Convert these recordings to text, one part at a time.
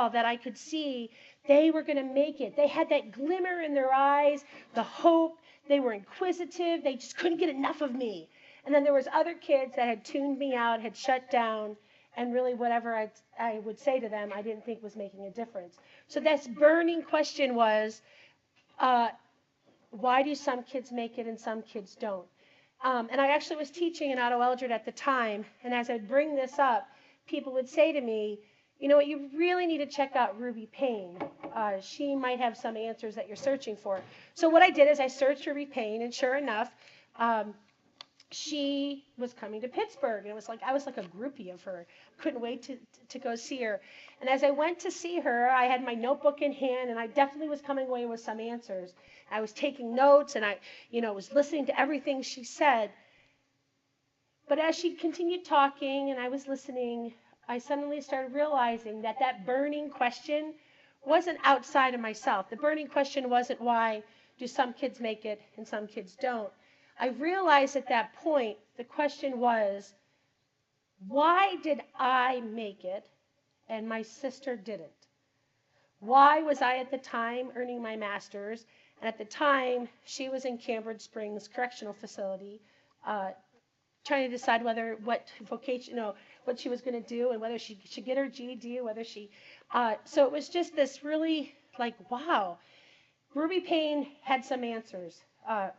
saw, that I could see they were going to make it. They had that glimmer in their eyes, the hope. They were inquisitive. They just couldn't get enough of me. And then there was other kids that had tuned me out, had shut down, and really whatever I would say to them, I didn't think was making a difference. So this burning question was, why do some kids make it and some kids don't? And I actually was teaching in Otto Eldred at the time, and as I'd bring this up, people would say to me, you know what, you really need to check out Ruby Payne. She might have some answers that you're searching for. So what I did is I searched Ruby Payne, and sure enough, she was coming to Pittsburgh, and it was like I was like a groupie of her. Couldn't wait to go see her. And as I went to see her, I had my notebook in hand, and I definitely was coming away with some answers. I was taking notes, and I, was listening to everything she said. But as she continued talking, and I was listening, I suddenly started realizing that that burning question wasn't outside of myself. The burning question wasn't why do some kids make it and some kids don't. I realized at that point, the question was, why did I make it and my sister didn't? Why was I at the time earning my master's, and at the time she was in Cambridge Springs Correctional Facility, trying to decide what vocation, what she was going to do, and whether she should get her GED, or whether she. So it was just this really like, wow, Ruby Payne had some answers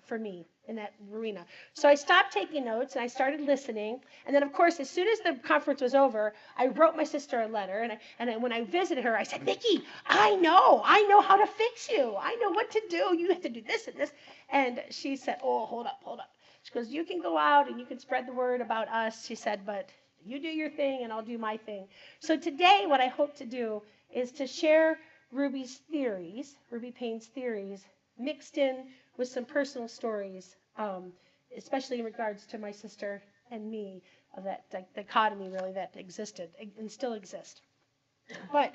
for me in that arena. So I stopped taking notes and I started listening. And then, of course, as soon as the conference was over, I wrote my sister a letter. And when I visited her, I said, Nikki, I know how to fix you. I know what to do. You have to do this and this. And she said, oh, hold up. She goes, you can go out and you can spread the word about us, she said, but you do your thing and I'll do my thing. So today what I hope to do is to share Ruby Payne's theories, mixed in with some personal stories, especially in regards to my sister and me, of that dichotomy really that existed and still exists. But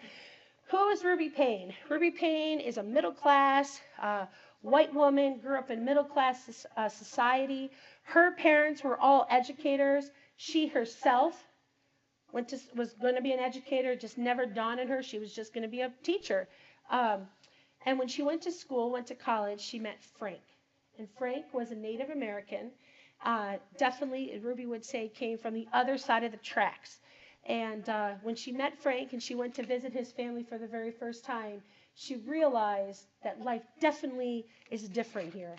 who is Ruby Payne? Ruby Payne is a middle class white woman, grew up in middle class society. Her parents were all educators. She herself was going to be an educator, just never dawned on her. She was just going to be a teacher. And when she went to college, she met Frank. And Frank was a Native American. Definitely, Ruby would say, came from the other side of the tracks. And when she met Frank and she went to visit his family for the very first time, she realized that life definitely is different here.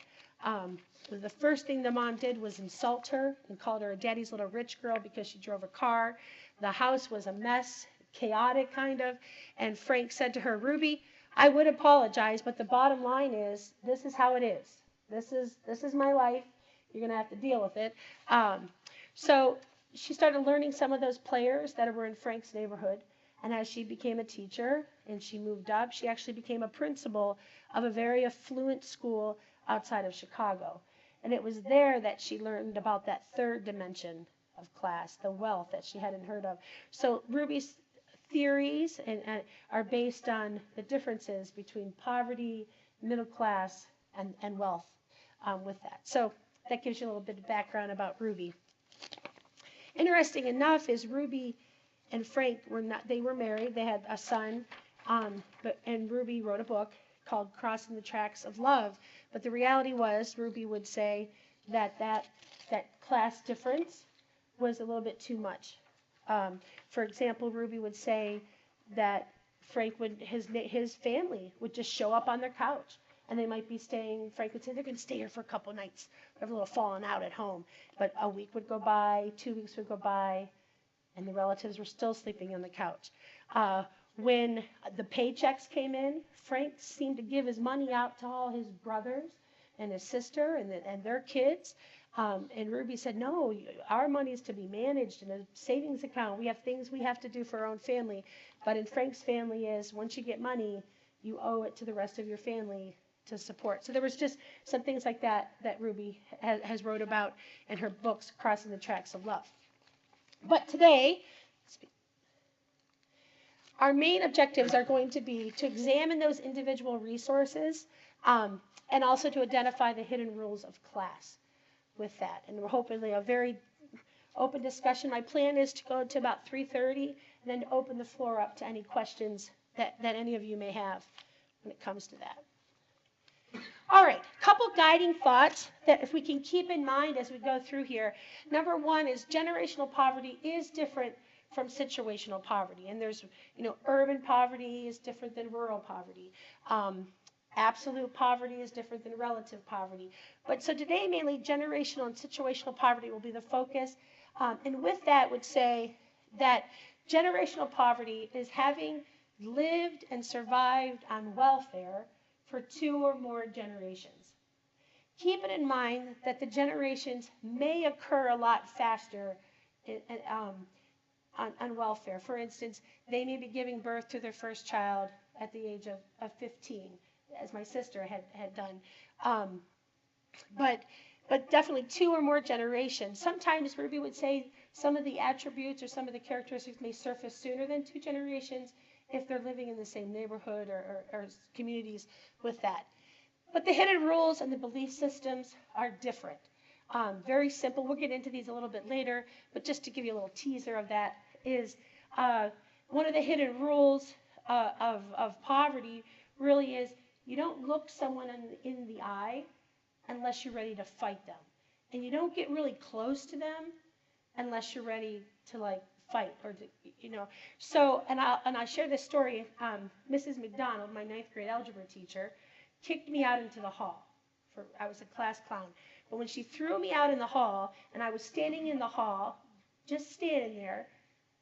The first thing the mom did was insult her and called her a daddy's little rich girl because she drove a car. The house was a mess, chaotic kind of. And Frank said to her, Ruby, I would apologize, but the bottom line is, this is how it is. This is my life. You're going to have to deal with it. So she started learning some of those players that were in Frank's neighborhood. And as she became a teacher and she moved up, she actually became a principal of a very affluent school outside of Chicago. And it was there that she learned about that third dimension of class, the wealth that she hadn't heard of. So Ruby's theories are based on the differences between poverty, middle class, and wealth with that. So that gives you a little bit of background about Ruby. Interesting enough is Ruby and Frank were married. They had a son, and Ruby wrote a book called Crossing the Tracks of Love. But the reality was, Ruby would say that class difference was a little bit too much. For example, Ruby would say that Frank his family would just show up on their couch, and they might be staying. Frank would say they're going to stay here for a couple nights. They have a little falling out at home, but a week would go by, 2 weeks would go by, and the relatives were still sleeping on the couch. When the paychecks came in, Frank seemed to give his money out to all his brothers and his sister and their kids. And Ruby said, no, our money is to be managed in a savings account. We have things we have to do for our own family. But in Frank's family is, once you get money, you owe it to the rest of your family to support. So there was just some things like that Ruby has wrote about in her books, Crossing the Tracks of Love. But today, our main objectives are going to be to examine those individual resources and also to identify the hidden rules of class with that. And we're hoping a very open discussion. My plan is to go to about 3:30 and then open the floor up to any questions that any of you may have when it comes to that. All right, couple guiding thoughts that if we can keep in mind as we go through here. Number one is generational poverty is different from situational poverty. And there's, urban poverty is different than rural poverty. Absolute poverty is different than relative poverty. But so today, mainly generational and situational poverty will be the focus. And with that, would say that generational poverty is having lived and survived on welfare for 2 or more generations. Keep it in mind that the generations may occur a lot faster on welfare. For instance, they may be giving birth to their first child at the age of 15, as my sister had done. But definitely 2 or more generations. Sometimes Ruby would say some of the attributes or some of the characteristics may surface sooner than 2 generations if they're living in the same neighborhood or communities with that. But the hidden rules and the belief systems are different. Very simple. We'll get into these a little bit later, but just to give you a little teaser of that is one of the hidden rules of poverty really is you don't look someone in the eye unless you're ready to fight them. And you don't get really close to them unless you're ready to fight or So, and I'll share this story. Mrs. McDonald, my 9th grade algebra teacher, kicked me out into the hall. I was a class clown. But when she threw me out in the hall, and I was standing in the hall, just standing there,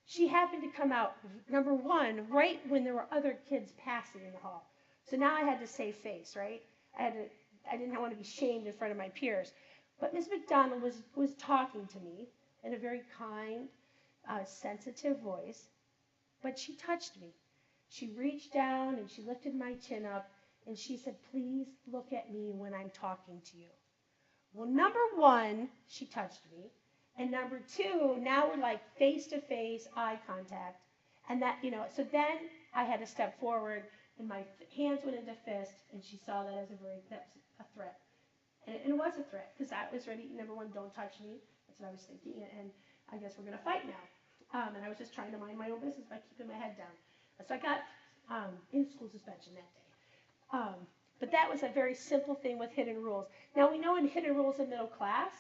she happened to come out, number one, right when there were other kids passing in the hall. So now I had to save face, right? I didn't want to be shamed in front of my peers. But Miss McDonald was talking to me in a very kind, sensitive voice, but she touched me. She reached down and she lifted my chin up and she said, "Please look at me when I'm talking to you." Well, number one, she touched me. And number two, now we're face-to-face, eye contact. And that, so then I had to step forward and my hands went into fist and she saw that as a threat. And it was a threat because I was ready. Number one, don't touch me. That's what I was thinking. And I guess we're going to fight now. And I was just trying to mind my own business by keeping my head down. So I got in school suspension that day. But that was a very simple thing with hidden rules. Now we know in hidden rules in middle class,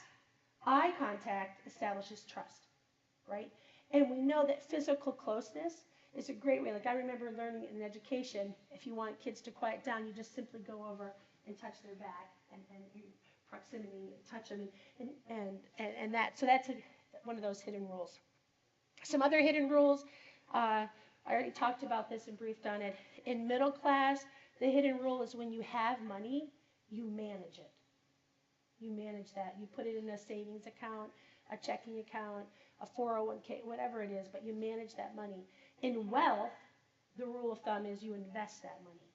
eye contact establishes trust, right? And we know that physical closeness is a great way. I remember learning in education, if you want kids to quiet down, you just simply go over and touch their back and proximity, touch them, and that. So that's one of those hidden rules. Some other hidden rules, I already talked about this and briefed on it. In middle class, the hidden rule is when you have money, you manage it. You manage that. You put it in a savings account, a checking account, a 401k, whatever it is, but you manage that money. In wealth, the rule of thumb is you invest that money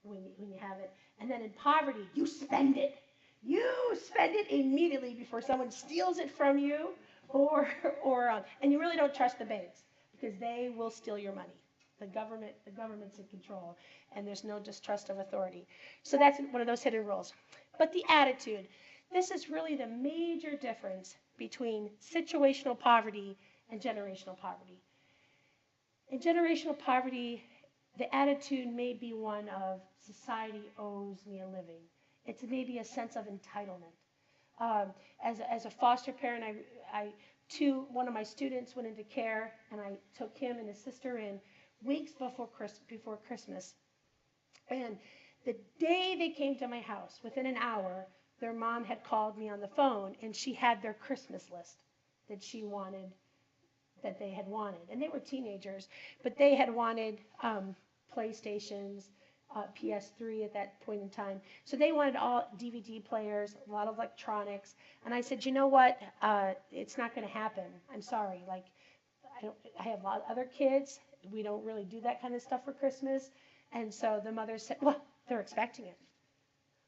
when you have it. And then in poverty, you spend it. You spend it immediately before someone steals it from you, and you really don't trust the banks because they will steal your money. The government's in control, and there's no distrust of authority. So that's one of those hidden rules. But the attitude, this is really the major difference between situational poverty and generational poverty. In generational poverty, the attitude may be one of society owes me a living. It's maybe a sense of entitlement. As a foster parent, one of my students went into care, and I took him and his sister in weeks before Christmas. And the day they came to my house, within an hour, their mom had called me on the phone, and she had their Christmas list that they had wanted. And they were teenagers, but they had wanted PlayStations, PS3 at that point in time. So they wanted all DVD players, a lot of electronics. And I said, you know what? It's not going to happen. I'm sorry. I have a lot of other kids. We don't really do that kind of stuff for Christmas. And so the mother said, well, they're expecting it.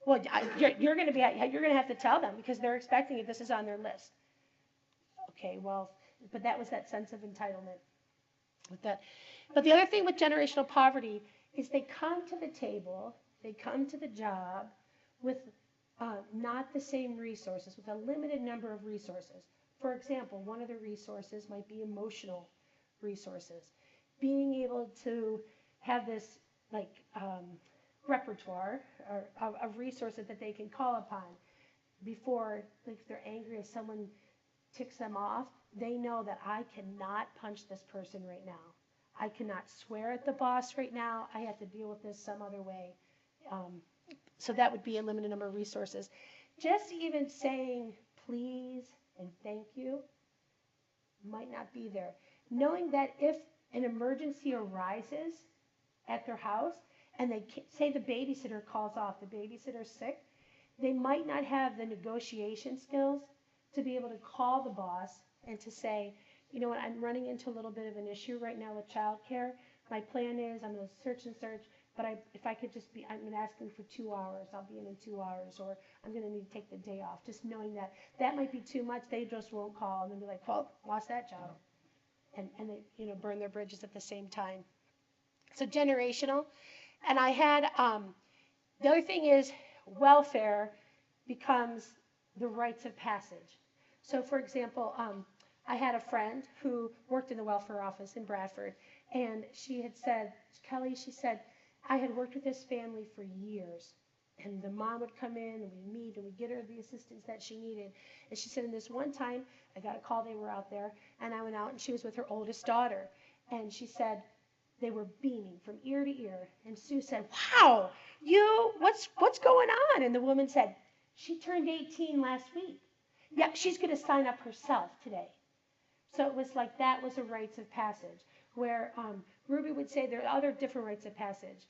Well, you're going to have to tell them because they're expecting it. This is on their list. Okay, well, but that was that sense of entitlement with that. But the other thing with generational poverty is they come to the table, they come to the job with not the same resources, with a limited number of resources. For example, one of the resources might be emotional resources. Being able to have this like repertoire or of resources that they can call upon before, like if they're angry if someone ticks them off, they know that I cannot punch this person right now. I cannot swear at the boss right now. I have to deal with this some other way. So that would be a limited number of resources. Just even saying please and thank you might not be there. Knowing that if an emergency arises at their house and they say the babysitter calls off, the babysitter's sick, they might not have the negotiation skills to be able to call the boss and to say, you know what, I'm running into a little bit of an issue right now with childcare. My plan is I'm going to search and search, but if I could just be, I'm asking for 2 hours. I'll be in 2 hours, or I'm going to need to take the day off. Just knowing that that might be too much, they just won't call and then be like, well, lost that job, and they burn their bridges at the same time. So generational, and I had the other thing is welfare becomes the rites of passage. So, for example, I had a friend who worked in the welfare office in Bradford, and she had said, Kelly, she said, I had worked with this family for years, and the mom would come in, and we'd meet, and we'd get her the assistance that she needed. And she said, and this one time, I got a call, they were out there, and I went out, and she was with her oldest daughter. And she said, they were beaming from ear to ear. And Sue said, wow, what's going on? And the woman said, she turned 18 last week. Yeah, she's going to sign up herself today. So it was like that was a rites of passage, where Ruby would say there are other different rites of passage.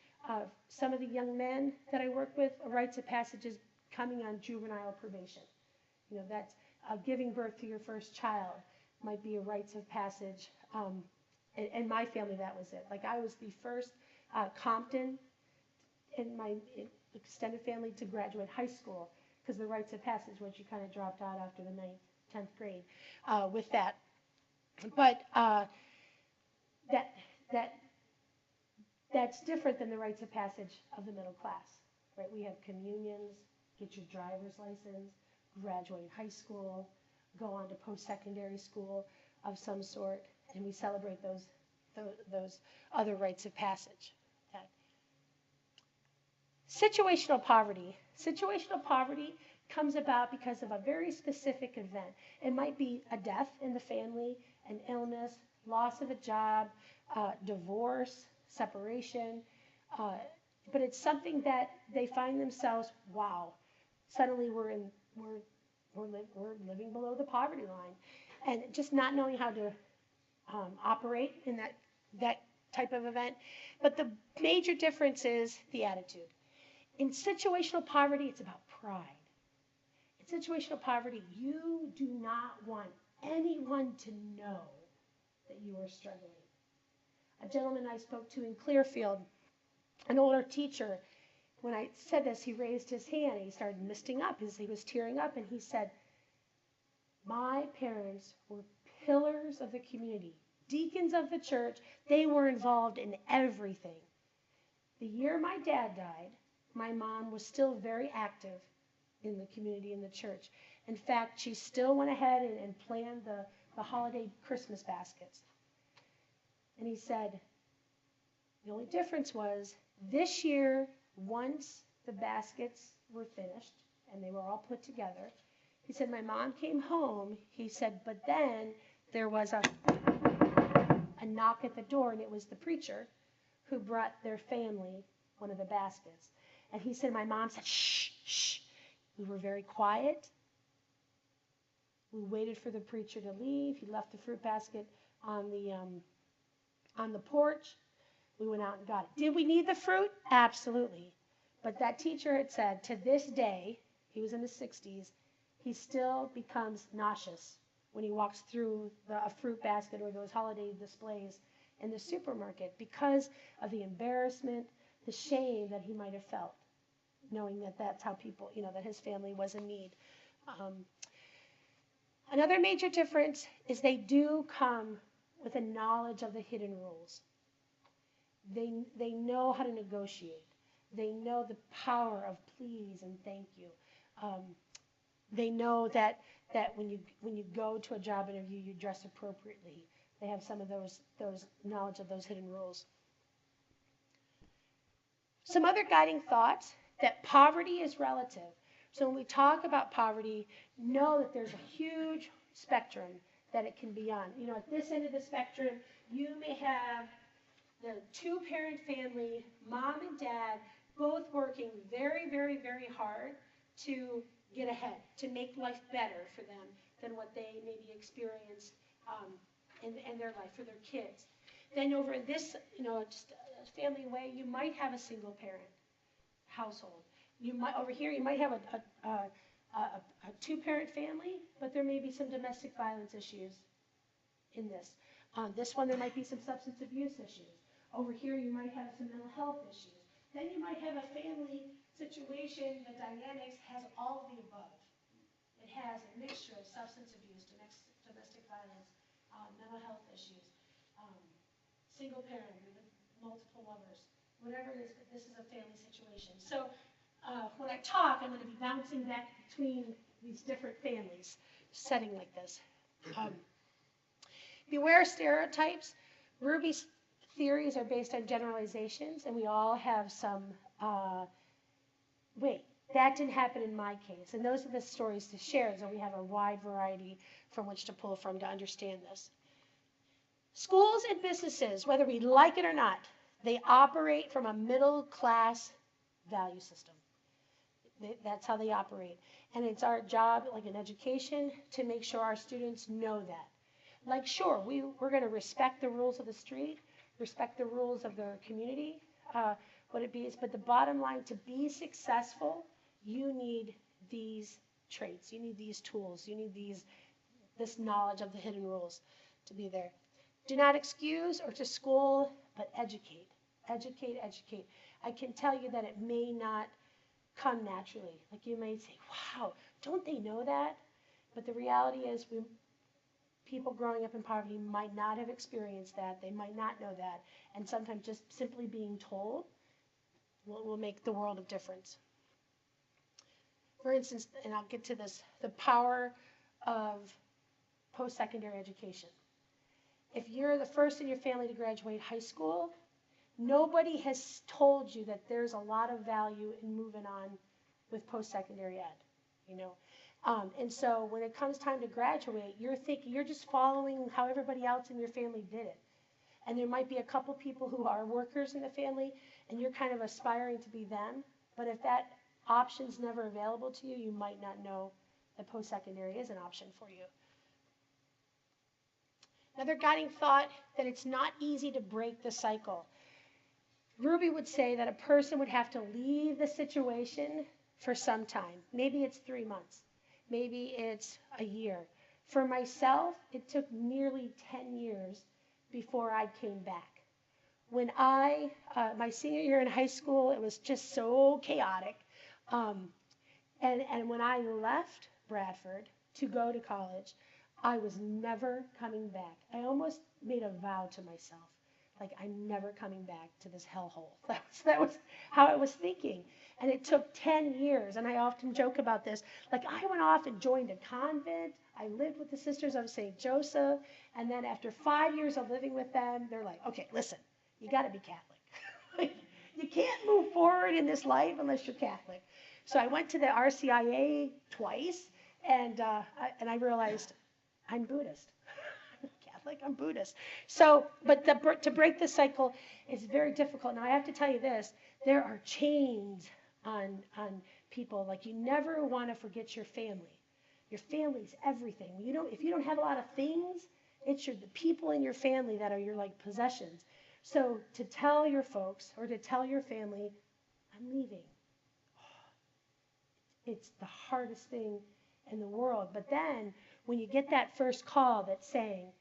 Some of the young men that I work with, a rites of passage is coming on juvenile probation. That's giving birth to your first child might be a rites of passage. In my family, that was it. Like I was the first Compton in my extended family to graduate high school, because the rites of passage was you kind of dropped out after the 9th, 10th grade with that. But that's different than the rites of passage of the middle class, right? We have communions, get your driver's license, graduate high school, go on to post-secondary school of some sort, and we celebrate those other rites of passage. Okay. Situational poverty. Situational poverty comes about because of a very specific event. It might be a death in the family, an illness, loss of a job, divorce, separation, but it's something that they find themselves, wow, suddenly we're living below the poverty line, and just not knowing how to operate in that type of event. But the major difference is the attitude. In situational poverty, it's about pride. In situational poverty, you do not want anyone to know that you are struggling. A gentleman I spoke to in Clearfield, an older teacher, when I said this, he raised his hand and he started misting up. He was tearing up, and he said, my parents were pillars of the community, deacons of the church. They were involved in everything. The year my dad died, my mom was still very active in the community, in the church. In fact, she still went ahead and planned the holiday Christmas baskets. And he said, the only difference was this year, once the baskets were finished and they were all put together, he said, my mom came home, he said, but then there was a knock at the door, and it was the preacher who brought their family one of the baskets. And he said, my mom said, shh, shh. We were very quiet. We waited for the preacher to leave. He left the fruit basket on the porch. We went out and got it. Did we need the fruit? Absolutely. But that teacher had said, to this day, he was in his 60s, he still becomes nauseous when he walks through a fruit basket or those holiday displays in the supermarket because of the embarrassment, the shame that he might have felt, knowing that that's how people, that his family was in need. Another major difference is they do come with a knowledge of the hidden rules. They know how to negotiate. They know the power of please and thank you. They know that when you go to a job interview, you dress appropriately. They have some of those knowledge of those hidden rules. Some other guiding thoughts, that poverty is relative. So when we talk about poverty, know that there's a huge spectrum that it can be on. You know, at this end of the spectrum, you may have the two-parent family, mom and dad, both working very, very, very hard to get ahead, to make life better for them than what they maybe experienced in their life for their kids. Then over in this, just a family way, you might have a single-parent household. Over here, you might have a two-parent family, but there may be some domestic violence issues in this. This one, there might be some substance abuse issues. Over here, you might have some mental health issues. Then you might have a family situation, the dynamics has all of the above. It has a mixture of substance abuse, domestic violence, mental health issues, single parent with multiple lovers, whatever it is, but this is a family situation. So when I talk, I'm going to be bouncing back between these different families, setting like this. Beware stereotypes. Ruby's theories are based on generalizations, and we all have some, wait, that didn't happen in my case. And those are the stories to share, so we have a wide variety from which to pull from to understand this. Schools and businesses, whether we like it or not, they operate from a middle-class value system. That's how they operate. And it's our job, like in education, to make sure our students know that. Like, sure, we're going to respect the rules of the street, respect the rules of the community, what it be is, but the bottom line, to be successful, you need these traits, you need these tools, you need this knowledge of the hidden rules to be there. Do not excuse or to school, but educate. Educate, educate. I can tell you that it may not come naturally. Like you may say, wow, don't they know that? But the reality is people growing up in poverty might not have experienced that. They might not know that. And sometimes just simply being told will make the world of difference. For instance, and I'll get to this, the power of post-secondary education. If you're the first in your family to graduate high school, nobody has told you that there's a lot of value in moving on with post-secondary ed, And so when it comes time to graduate, you're thinking, you're just following how everybody else in your family did it. And there might be a couple people who are workers in the family, and you're kind of aspiring to be them. But if that option's never available to you, you might not know that post-secondary is an option for you. Another guiding thought, that it's not easy to break the cycle. Ruby would say that a person would have to leave the situation for some time. Maybe it's 3 months. Maybe it's a year. For myself, it took nearly 10 years before I came back. When my senior year in high school, it was just so chaotic. And when I left Bradford to go to college, I was never coming back. I almost made a vow to myself, like I'm never coming back to this hellhole. That was how I was thinking. And it took 10 years, and I often joke about this. Like I went off and joined a convent. I lived with the Sisters of St. Joseph, and then after 5 years of living with them, they're like, okay, listen, you got to be Catholic. You can't move forward in this life unless you're Catholic. So I went to the RCIA twice, and I realized I'm Buddhist. Catholic, I'm Buddhist. So, but to break the cycle is very difficult. Now I have to tell you this, there are chains on people. Like you never want to forget your family. Your family's everything. If you don't have a lot of things, it's the people in your family that are your like possessions. So to tell your folks or to tell your family, I'm leaving. It's the hardest thing in the world. But then when you get that first call that's saying,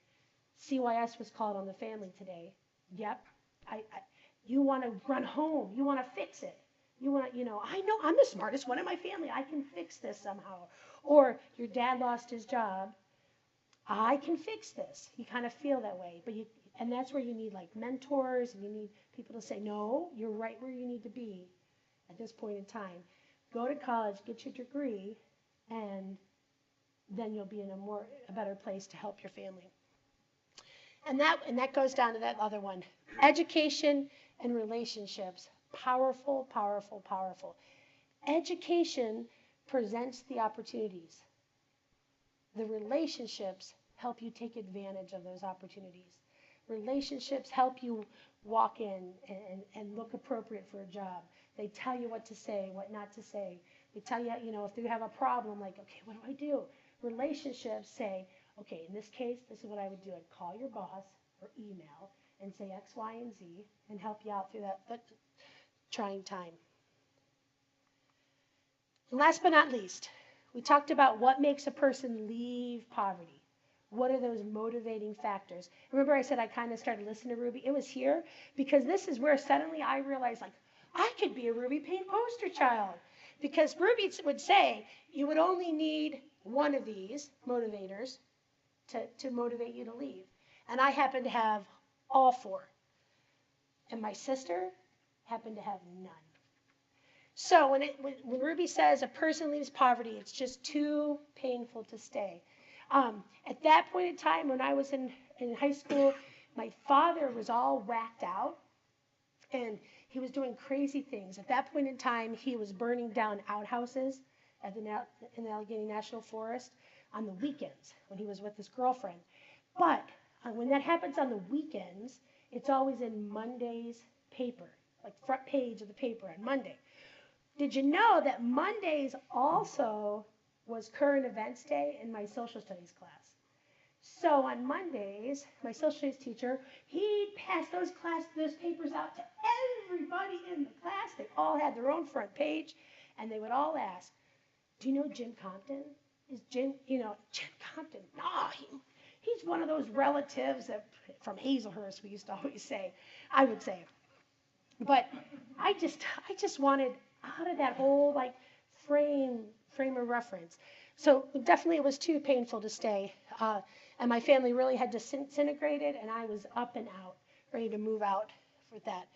CYS was called on the family today. Yep. You want to run home. You want to fix it. You want to, I know I'm the smartest one in my family. I can fix this somehow. Or your dad lost his job. I can fix this. You kind of feel that way. And that's where you need like mentors, and you need people to say, no, you're right where you need to be at this point in time. Go to college, get your degree, and then you'll be in a better place to help your family. And that goes down to that other one. Education and relationships Powerful, powerful, powerful. Education presents the opportunities. The relationships help you take advantage of those opportunities. Relationships help you walk in and look appropriate for a job. They tell you what to say, what not to say. They tell you, if you have a problem, like, okay, what do I do? Relationships say, okay, in this case, this is what I would do. I'd call your boss or email and say X, Y, and Z and help you out through that trying time. And last but not least, we talked about what makes a person leave poverty. What are those motivating factors? Remember I said I kind of started listening to Ruby? It was here because this is where suddenly I realized, like, I could be a Ruby Paint poster child. Because Ruby would say you would only need one of these motivators to motivate you to leave. And I happen to have all four. And my sister happened to have none. So when Ruby says a person leaves poverty, it's just too painful to stay. At that point in time, when I was in high school, my father was all whacked out, and he was doing crazy things. At that point in time, he was burning down outhouses in the Allegheny National Forest on the weekends when he was with his girlfriend. But when that happens on the weekends, it's always in Monday's paper, like front page of the paper on Monday. Did you know that Mondays also was current events day in my social studies class? So on Mondays, my social studies teacher, he'd pass those papers out to everybody in the class. They all had their own front page, and they would all ask, do you know Jim Compton? Is Jim Compton? No, he's one of those relatives from Hazelhurst, we used to always say. I would say. But I just wanted out of that whole frame of reference. So definitely it was too painful to stay. And my family really had disintegrated, and I was up and out, ready to move out for that.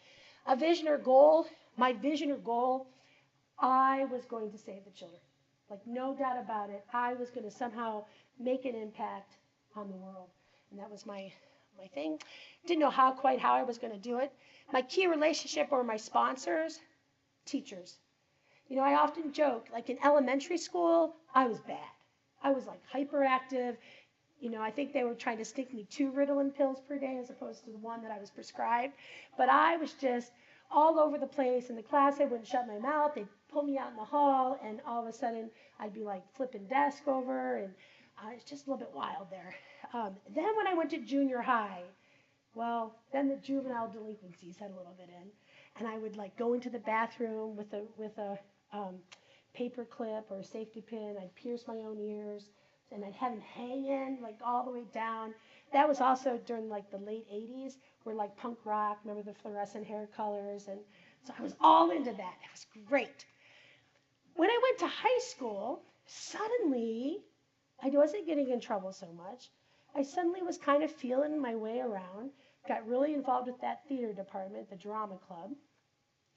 A vision or goal, my vision or goal, I was going to save the children. Like, no doubt about it. I was going to somehow make an impact on the world. And that was my thing. Didn't know quite how I was going to do it. My key relationship were my sponsors, teachers. I often joke, like in elementary school, I was bad. I was like hyperactive. I think they were trying to stick me 2 Ritalin pills per day as opposed to the one that I was prescribed. But I was just all over the place. In the class, I wouldn't shut my mouth. They'd pull me out in the hall, and all of a sudden, I'd be like flipping desk over, and it's just a little bit wild there. Then when I went to junior high, well, then the juvenile delinquencies had a little bit in, and I would go into the bathroom with a paper clip or a safety pin. I'd pierce my own ears, and I'd have them hanging all the way down. That was also during the late 80s, where punk rock, remember the fluorescent hair colors, and so I was all into that. It was great. When I went to high school, suddenly, I wasn't getting in trouble so much. I suddenly was kind of feeling my way around, got really involved with that theater department, the drama club,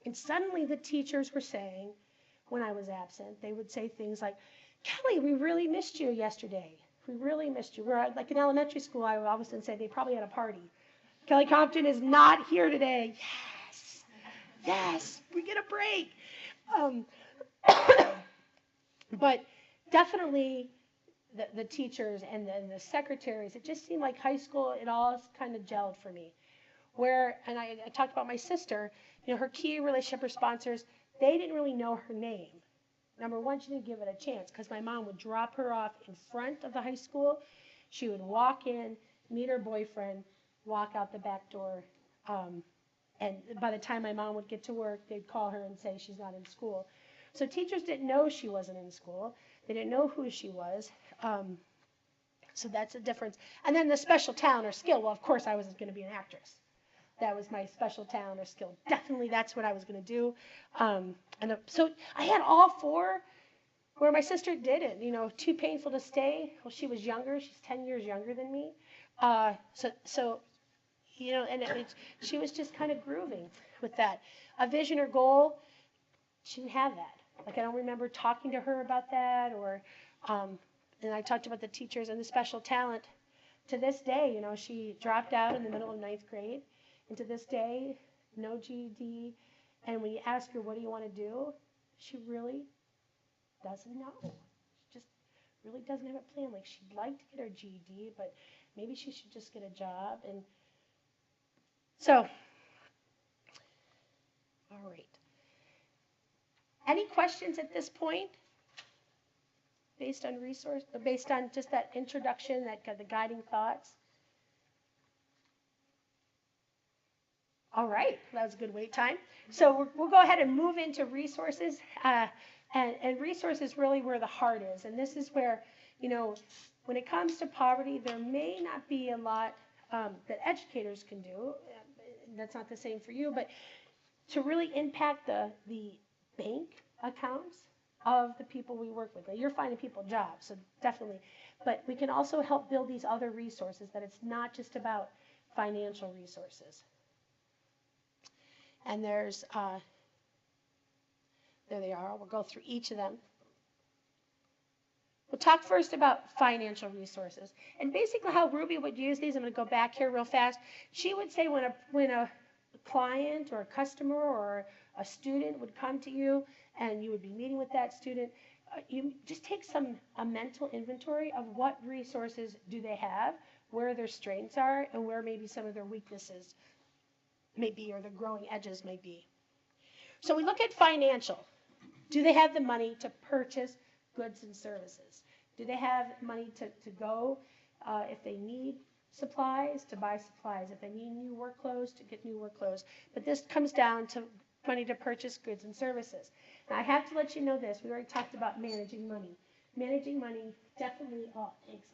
and suddenly the teachers were saying, when I was absent, they would say things like, Kelly, we really missed you yesterday. We really missed you. We're in elementary school, I would often say they probably had a party. Kelly Compton is not here today. Yes, we get a break. But definitely the teachers and the secretaries, it just seemed like high school, it all kind of gelled for me. And I talked about my sister, her key relationship or sponsors, they didn't really know her name. Number one, she didn't give it a chance because my mom would drop her off in front of the high school. She would walk in, meet her boyfriend, walk out the back door. And by the time my mom would get to work, they'd call her and say she's not in school. So teachers didn't know she wasn't in school. They didn't know who she was. So that's a difference. And then the special talent or skill, well, of course I wasn't going to be an actress. That was my special talent or skill. Definitely that's what I was going to do. So I had all four where my sister didn't. Too painful to stay. Well, she was younger. She's 10 years younger than me. She was just kind of grooving with that. A vision or goal, she didn't have that. I don't remember talking to her about that, and I talked about the teachers and the special talent. To this day, she dropped out in the middle of 9th grade, and to this day, no GED, And when you ask her, what do you want to do? She really doesn't know. She just really doesn't have a plan. Like, she'd like to get her GED, but maybe she should just get a job. And so, all right. Any questions at this point? Based on just that introduction, the guiding thoughts? All right, that was a good wait time. So we'll go ahead and move into resources. And resources really where the heart is. And this is where, when it comes to poverty, there may not be a lot that educators can do. That's not the same for you, but to really impact the bank accounts of the people we work with. Now, you're finding people jobs, so definitely. But we can also help build these other resources, that it's not just about financial resources. And there's, there they are. We'll go through each of them. We'll talk first about financial resources. And basically how Ruby would use these, I'm going to go back here real fast. She would say when a client or a customer or a student would come to you and you would be meeting with that student, you just take a mental inventory of what resources do they have, where their strengths are, and where maybe some of their weaknesses may be, or the growing edges may be. So we look at financial. Do they have the money to purchase goods and services? Do they have money to go if they need supplies, to buy supplies? If they need new work clothes, to get new work clothes? But this comes down to money to purchase goods and services. Now, I have to let you know this. We already talked about managing money. Managing money definitely, oh, thanks.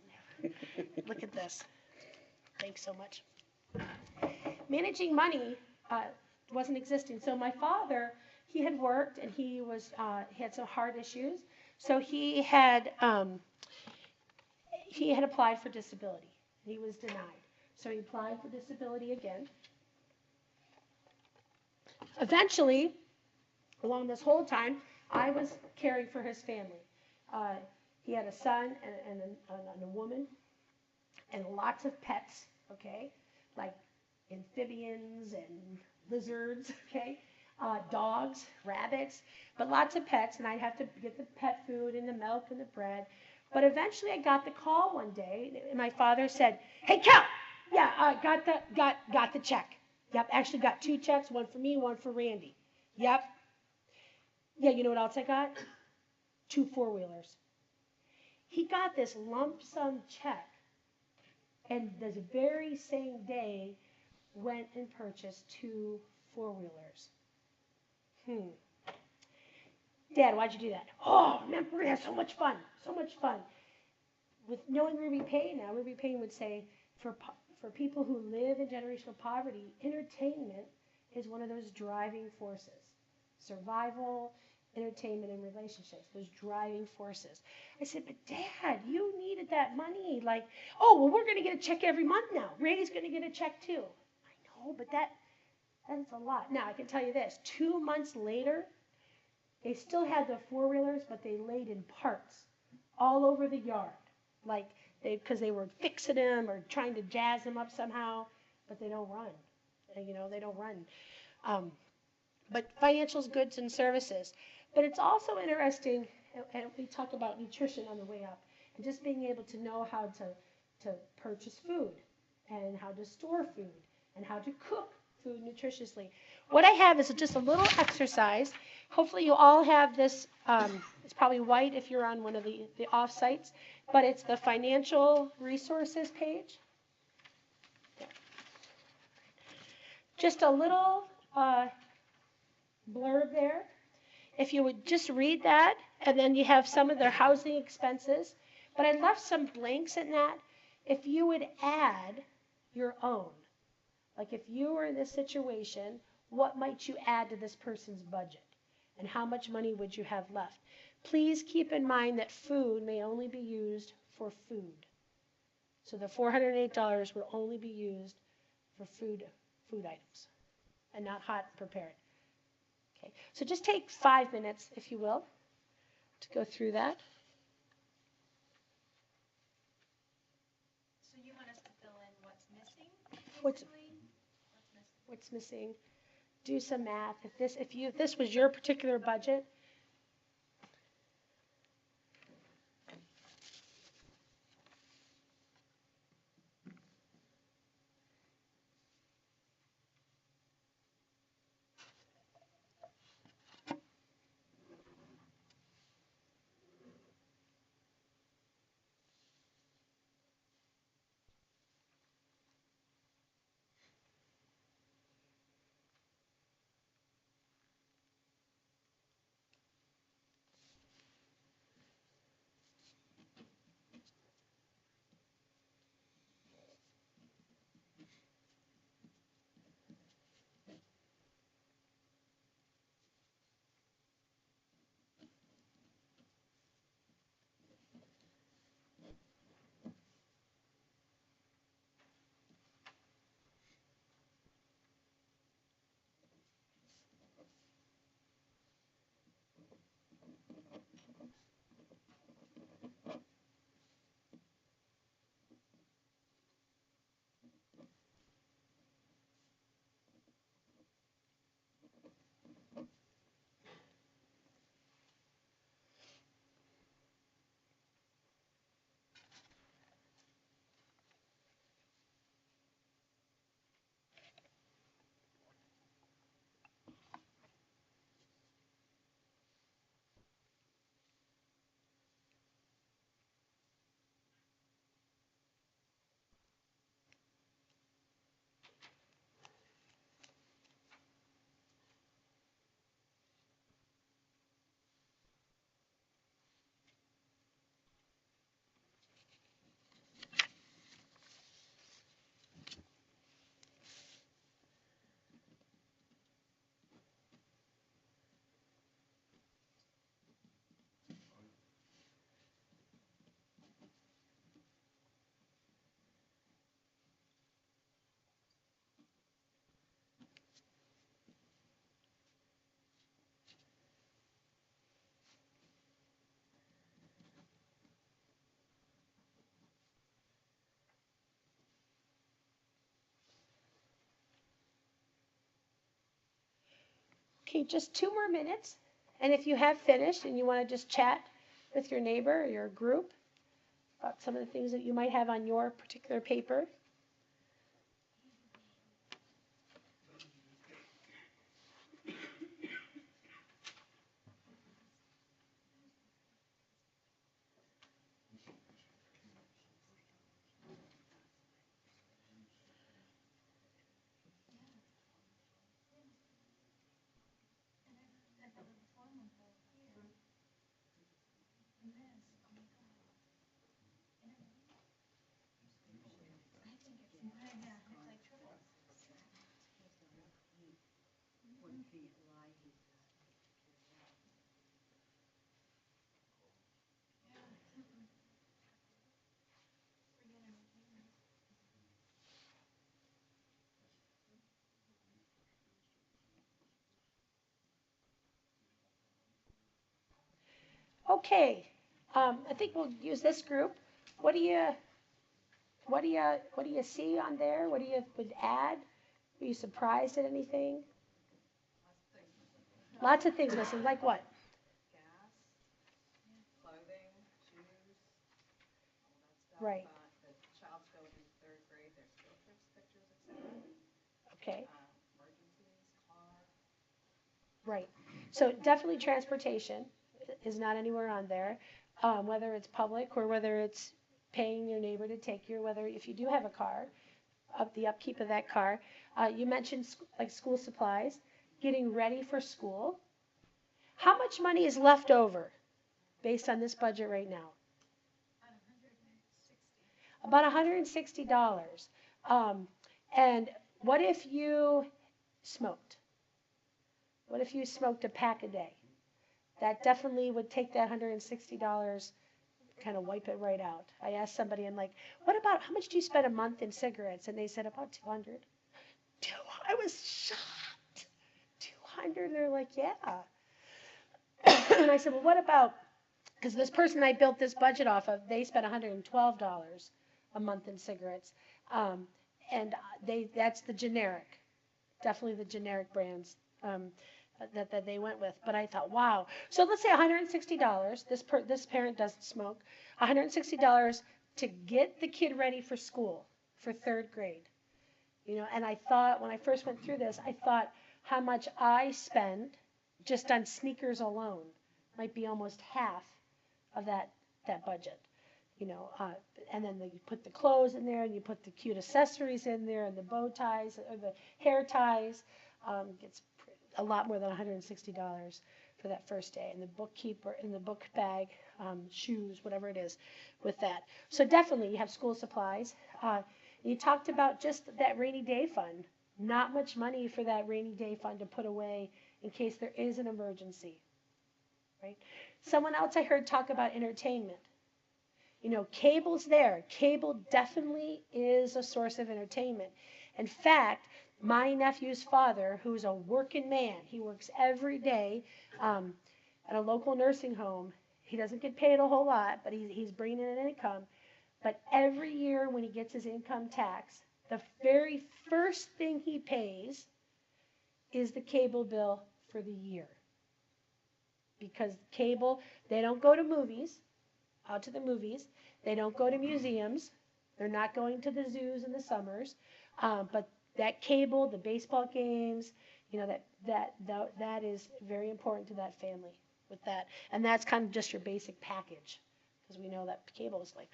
Look at this. Thanks so much. Managing money wasn't existing. So my father, he had worked and he had some heart issues. So he had applied for disability. He was denied. So he applied for disability again. Eventually, along this whole time, I was caring for his family. He had a son and a woman and lots of pets, okay, like amphibians and lizards, okay, dogs, rabbits, but lots of pets, and I'd have to get the pet food and the milk and the bread. But eventually I got the call one day, and my father said, "Hey, Cal, yeah, got the check. Yep, actually got 2 checks, one for me, one for Randy. Yep. Yeah, you know what else I got? 2 4-wheelers. He got this lump sum check, and this very same day went and purchased 2 4-wheelers. Dad, why'd you do that? Oh, man, we're gonna have so much fun, so much fun. With knowing Ruby Payne now, Ruby Payne would say, for people who live in generational poverty, entertainment is one of those driving forces. Survival, entertainment, and relationships, those driving forces. I said, but Dad, you needed that money. Like, oh, well, we're going to get a check every month now. Randy's going to get a check too. I know, but that's a lot. Now, I can tell you this. 2 months later, they still had the 4-wheelers, but they laid in parts all over the yard. Like, because they were fixing them or trying to jazz them up somehow, but they don't run. They don't run. But financials, goods, and services. But it's also interesting, and we talk about nutrition on the way up, and just being able to know how to purchase food, and how to store food, and how to cook food nutritiously. What I have is just a little exercise. Hopefully you all have this. It's probably white if you're on one of the off-sites, but it's the financial resources page. Just a little blurb there. If you would just read that, and then you have some of their housing expenses. But I left some blanks in that. If you would add your own, like if you were in this situation, what might you add to this person's budget? And how much money would you have left? Please keep in mind that food may only be used for food. So the $408 will only be used for food items and not hot prepared. Okay, so just take 5 minutes, if you will, to go through that. So you want us to fill in what's missing? What's missing? do some math. If this was your particular budget, okay, just 2 more minutes. And if you have finished and you want to just chat with your neighbor or your group about some of the things that you might have on your particular paper. Okay, I think we'll use this group. What do you see on there? What do you would add? Were you surprised at anything? Lots of things missing. Like what? Right. Okay. Right. So definitely transportation is not anywhere on there, whether it's public or whether it's paying your neighbor to take you, or whether if you do have a car, the upkeep of that car. You mentioned like school supplies, getting ready for school. How much money is left over based on this budget right now? About $160. And what if you smoked? What if you smoked a pack a day? That definitely would take that $160, kind of wipe it right out. I asked somebody, I'm like, what about, how much do you spend a month in cigarettes? And they said about 200. I was shocked. 200. They're like, yeah. And I said, well, what about, because this person I built this budget off of, they spent $112 a month in cigarettes. And that's the generic. definitely the generic brands that they went with. But I thought, wow. So let's say $160. This parent doesn't smoke. $160 to get the kid ready for school for third grade. And I thought when I first went through this, I thought how much I spend just on sneakers alone might be almost half of that budget. And then you put the clothes in there, and you put the cute accessories in there, and the bow ties or the hair ties. It's a lot more than $160 for that first day, and the bookkeeper, and the book bag, shoes, whatever it is, with that. So definitely, you have school supplies. You talked about just that rainy day fund. Not much money for that rainy day fund to put away in case there is an emergency, right? Someone else I heard talk about entertainment. Cable's there. Cable definitely is a source of entertainment. In fact, my nephew's father, who's a working man, he works every day at a local nursing home. He doesn't get paid a whole lot, but he's bringing in an income. But every year when he gets his income tax, the very first thing he pays is the cable bill for the year. Because cable, they don't go to movies, out to the movies. They don't go to museums. They're not going to the zoos in the summers. But that cable, the baseball games, that is very important to that family with that. And that's kind of just your basic package, because we know that cable is like,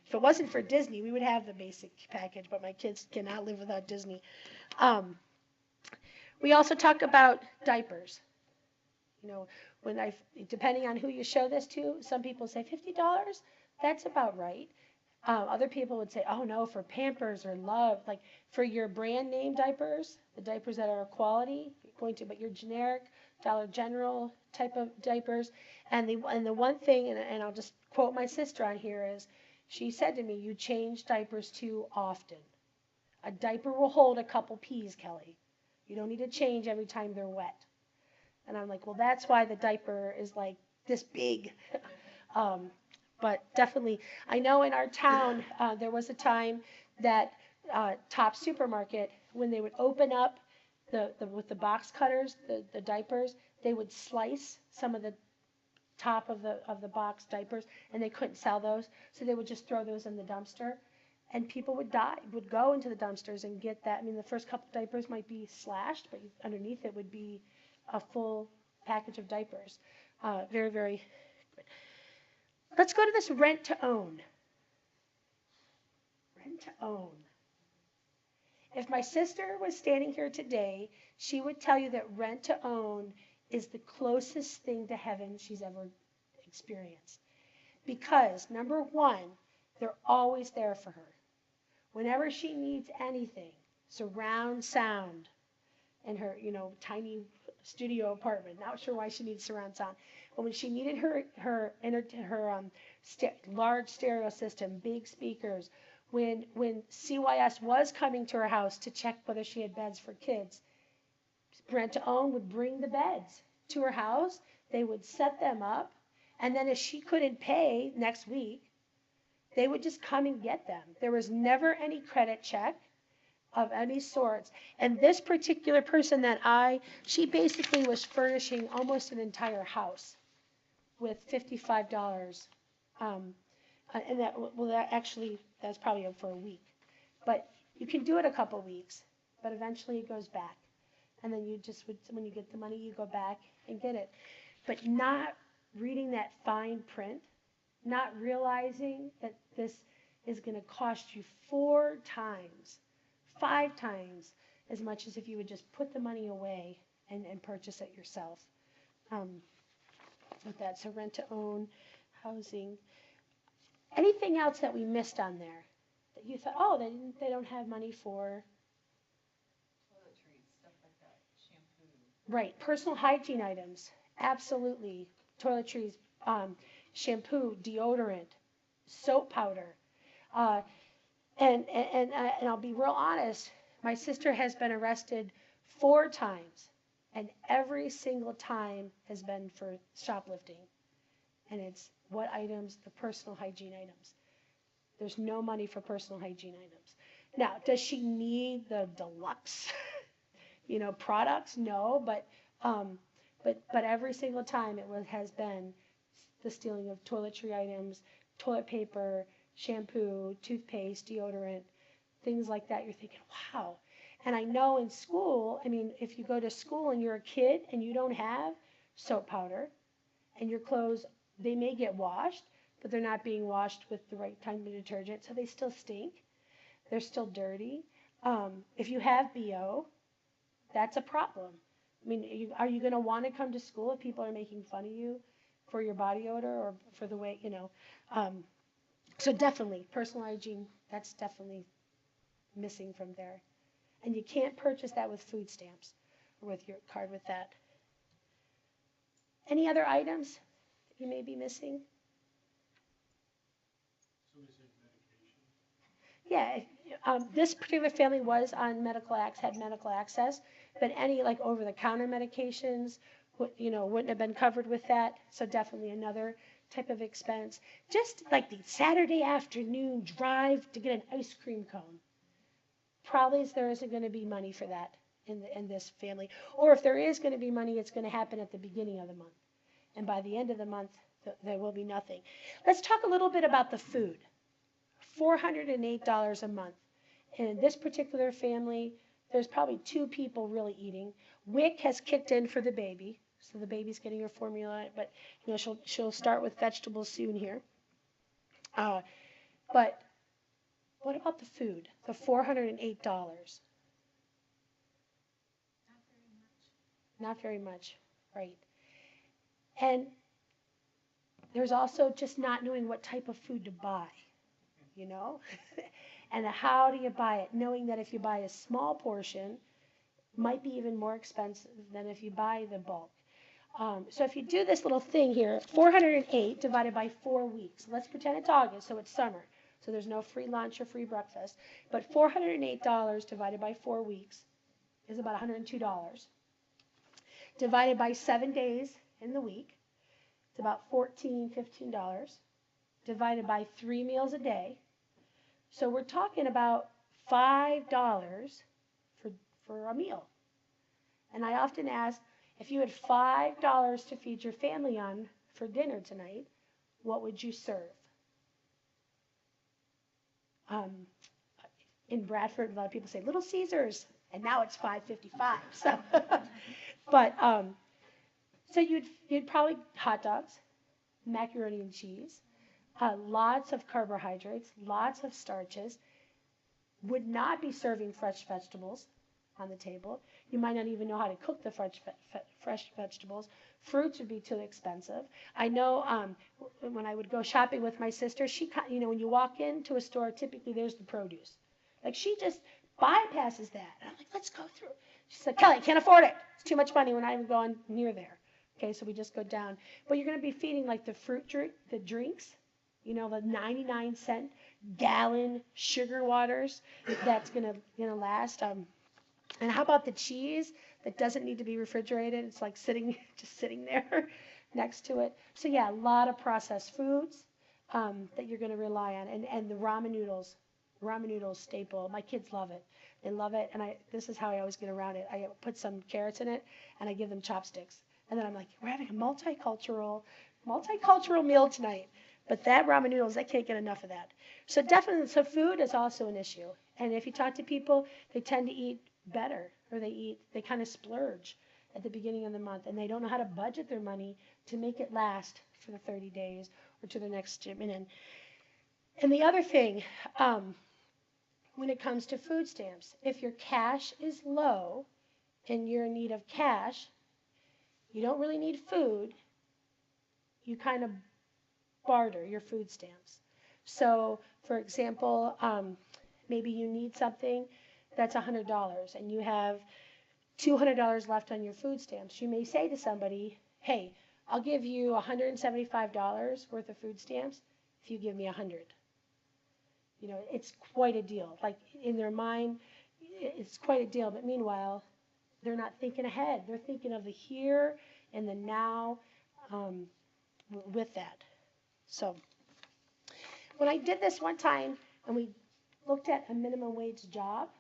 if it wasn't for Disney, we would have the basic package, but my kids cannot live without Disney. We also talk about diapers. Depending on who you show this to, some people say $50. That's about right. Other people would say, oh no, for Pampers or Love, like for your brand name diapers, the diapers that are quality, but your generic Dollar General type of diapers. And the one thing, and I'll just quote my sister on here, is she said to me, you change diapers too often. A diaper will hold a couple peas, Kelly. You don't need to change every time they're wet. And I'm like, well, that's why the diaper is like this big. But definitely, I know in our town, there was a time that Top Supermarket, when they would open up with the box cutters, the diapers, they would slice some of the top of the box diapers, and they couldn't sell those, so they would just throw those in the dumpster, and people would go into the dumpsters and get that. I mean, the first couple of diapers might be slashed, but underneath it would be a full package of diapers. Very, very good. Let's go to this rent to own. Rent to own. If my sister was standing here today, she would tell you that rent to own is the closest thing to heaven she's ever experienced. Because, number one, they're always there for her. Whenever she needs anything, surround sound in her, tiny studio apartment. Not sure why she needs surround sound. But when she needed her large stereo system, big speakers, when CYS was coming to her house to check whether she had beds for kids, Rent to Own would bring the beds to her house. They would set them up. And then if she couldn't pay next week, they would just come and get them. There was never any credit check of any sorts. And this particular person she basically was furnishing almost an entire house with $55. And that's probably for a week. But you can do it a couple weeks, but eventually it goes back. And then when you get the money, you go back and get it. But not reading that fine print, not realizing that this is going to cost you 4 times, 5 times as much as if you would just put the money away and purchase it yourself. With that, so rent to own, housing. Anything else that we missed on there that you thought, oh, they don't have money for? Toiletries, stuff like that, shampoo. Right, personal hygiene items, absolutely. Toiletries, shampoo, deodorant, soap powder. And I'll be real honest, my sister has been arrested 4 times, and every single time has been for shoplifting. And it's what items? The personal hygiene items. There's no money for personal hygiene items. Now, does she need the deluxe products, no, but every single time has been the stealing of toiletry items, toilet paper, shampoo, toothpaste, deodorant, things like that. You're thinking, wow. And I know in school, I mean, if you go to school and you're a kid and you don't have soap powder and your clothes, they may get washed, but they're not being washed with the right kind of detergent, so they still stink. They're still dirty. If you have BO, that's a problem. I mean, are you going to want to come to school if people are making fun of you for your body odor or for the way, so definitely, personal hygiene, that's definitely missing from there. And you can't purchase that with food stamps or with your card with that. Any other items you may be missing? Yeah, this particular family was on had medical access, but any like over-the-counter medications, wouldn't have been covered with that. So definitely another type of expense. Just like the Saturday afternoon drive to get an ice cream cone. Probably there isn't going to be money for that in this family. Or if there is going to be money, it's going to happen at the beginning of the month. And by the end of the month, there will be nothing. Let's talk a little bit about the food. $408 a month. And in this particular family, there's probably 2 people really eating. WIC has kicked in for the baby, so the baby's getting her formula, but she'll start with vegetables soon here. But what about the food? The $408. Not very much, right? And there's also just not knowing what type of food to buy. And how do you buy it? Knowing that if you buy a small portion, might be even more expensive than if you buy the bulk. So if you do this little thing here, 408 divided by 4 weeks. Let's pretend it's August, so it's summer. So there's no free lunch or free breakfast. But $408 divided by 4 weeks is about $102. Divided by 7 days in the week, it's about $14, $15. Divided by 3 meals a day. So we're talking about $5 for a meal. And I often ask, if you had $5 to feed your family on for dinner tonight, what would you serve? In Bradford, a lot of people say Little Caesars, and now it's $5.55. So, but so you'd probably hot dogs, macaroni and cheese. Lots of carbohydrates, lots of starches, would not be serving fresh vegetables on the table. You might not even know how to cook the fresh vegetables. Fruits would be too expensive. I know when I would go shopping with my sister, when you walk into a store, typically there's the produce. Like she just bypasses that. And I'm like, let's go through. She said, Kelly, can't afford it. It's too much money. We're not even going near there. Okay, so we just go down. But you're going to be feeding like the the drinks. The 99-cent gallon sugar waters that's gonna last. And how about the cheese that doesn't need to be refrigerated? It's like just sitting there next to it. So yeah, a lot of processed foods that you're gonna rely on, and the ramen noodles staple. My kids love it. They love it, and this is how I always get around it. I put some carrots in it, and I give them chopsticks, and then I'm like, we're having a multicultural meal tonight. But that ramen noodles, I can't get enough of that. So definitely, food is also an issue. And if you talk to people, they tend to eat better, or they kind of splurge at the beginning of the month, and they don't know how to budget their money to make it last for the 30 days or to the next gym. And the other thing, when it comes to food stamps, if your cash is low and you're in need of cash, you don't really need food, you kind of barter your food stamps. So, for example, maybe you need something that's $100 and you have $200 left on your food stamps. You may say to somebody, hey, I'll give you $175 worth of food stamps if you give me 100. It's quite a deal. Like in their mind, it's quite a deal. But meanwhile, they're not thinking ahead. They're thinking of the here and the now with that. So when I did this one time and we looked at a minimum wage job,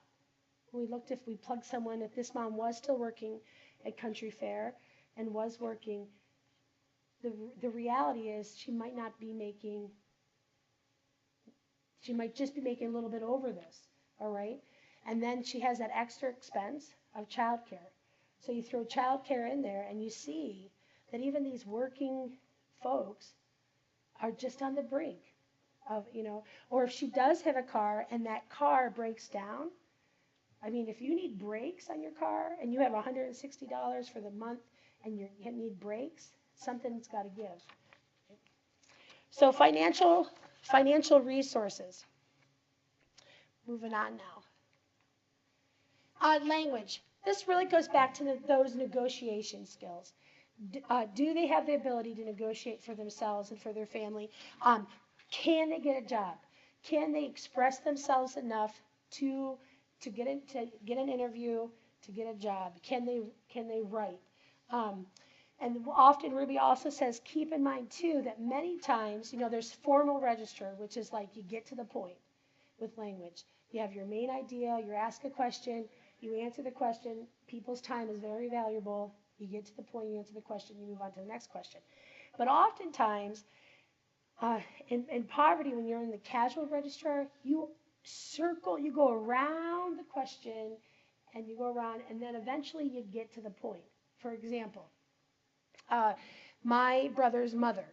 We looked if we plugged someone, if this mom was still working at Country Fair and was working, the reality is she might not be making, she might just be making a little bit over this, all right? And then she has that extra expense of childcare. So you throw childcare in there and you see that even these working folks are just on the brink of, or if she does have a car and that car breaks down, I mean, if you need brakes on your car and you have $160 for the month and you need brakes, something's got to give. So financial resources. Moving on now. Language. This really goes back to those negotiation skills. Do they have the ability to negotiate for themselves and for their family? Can they get a job? Can they express themselves enough to get an interview, to get a job? Can they write? And often Ruby also says, keep in mind too that many times, there's formal register, which is like you get to the point with language. You have your main idea, you ask a question, you answer the question. People's time is very valuable. You get to the point, you answer the question, you move on to the next question. But oftentimes, in poverty, when you're in the casual register, you go around the question, and you go around, and then eventually you get to the point. For example, my brother's mother,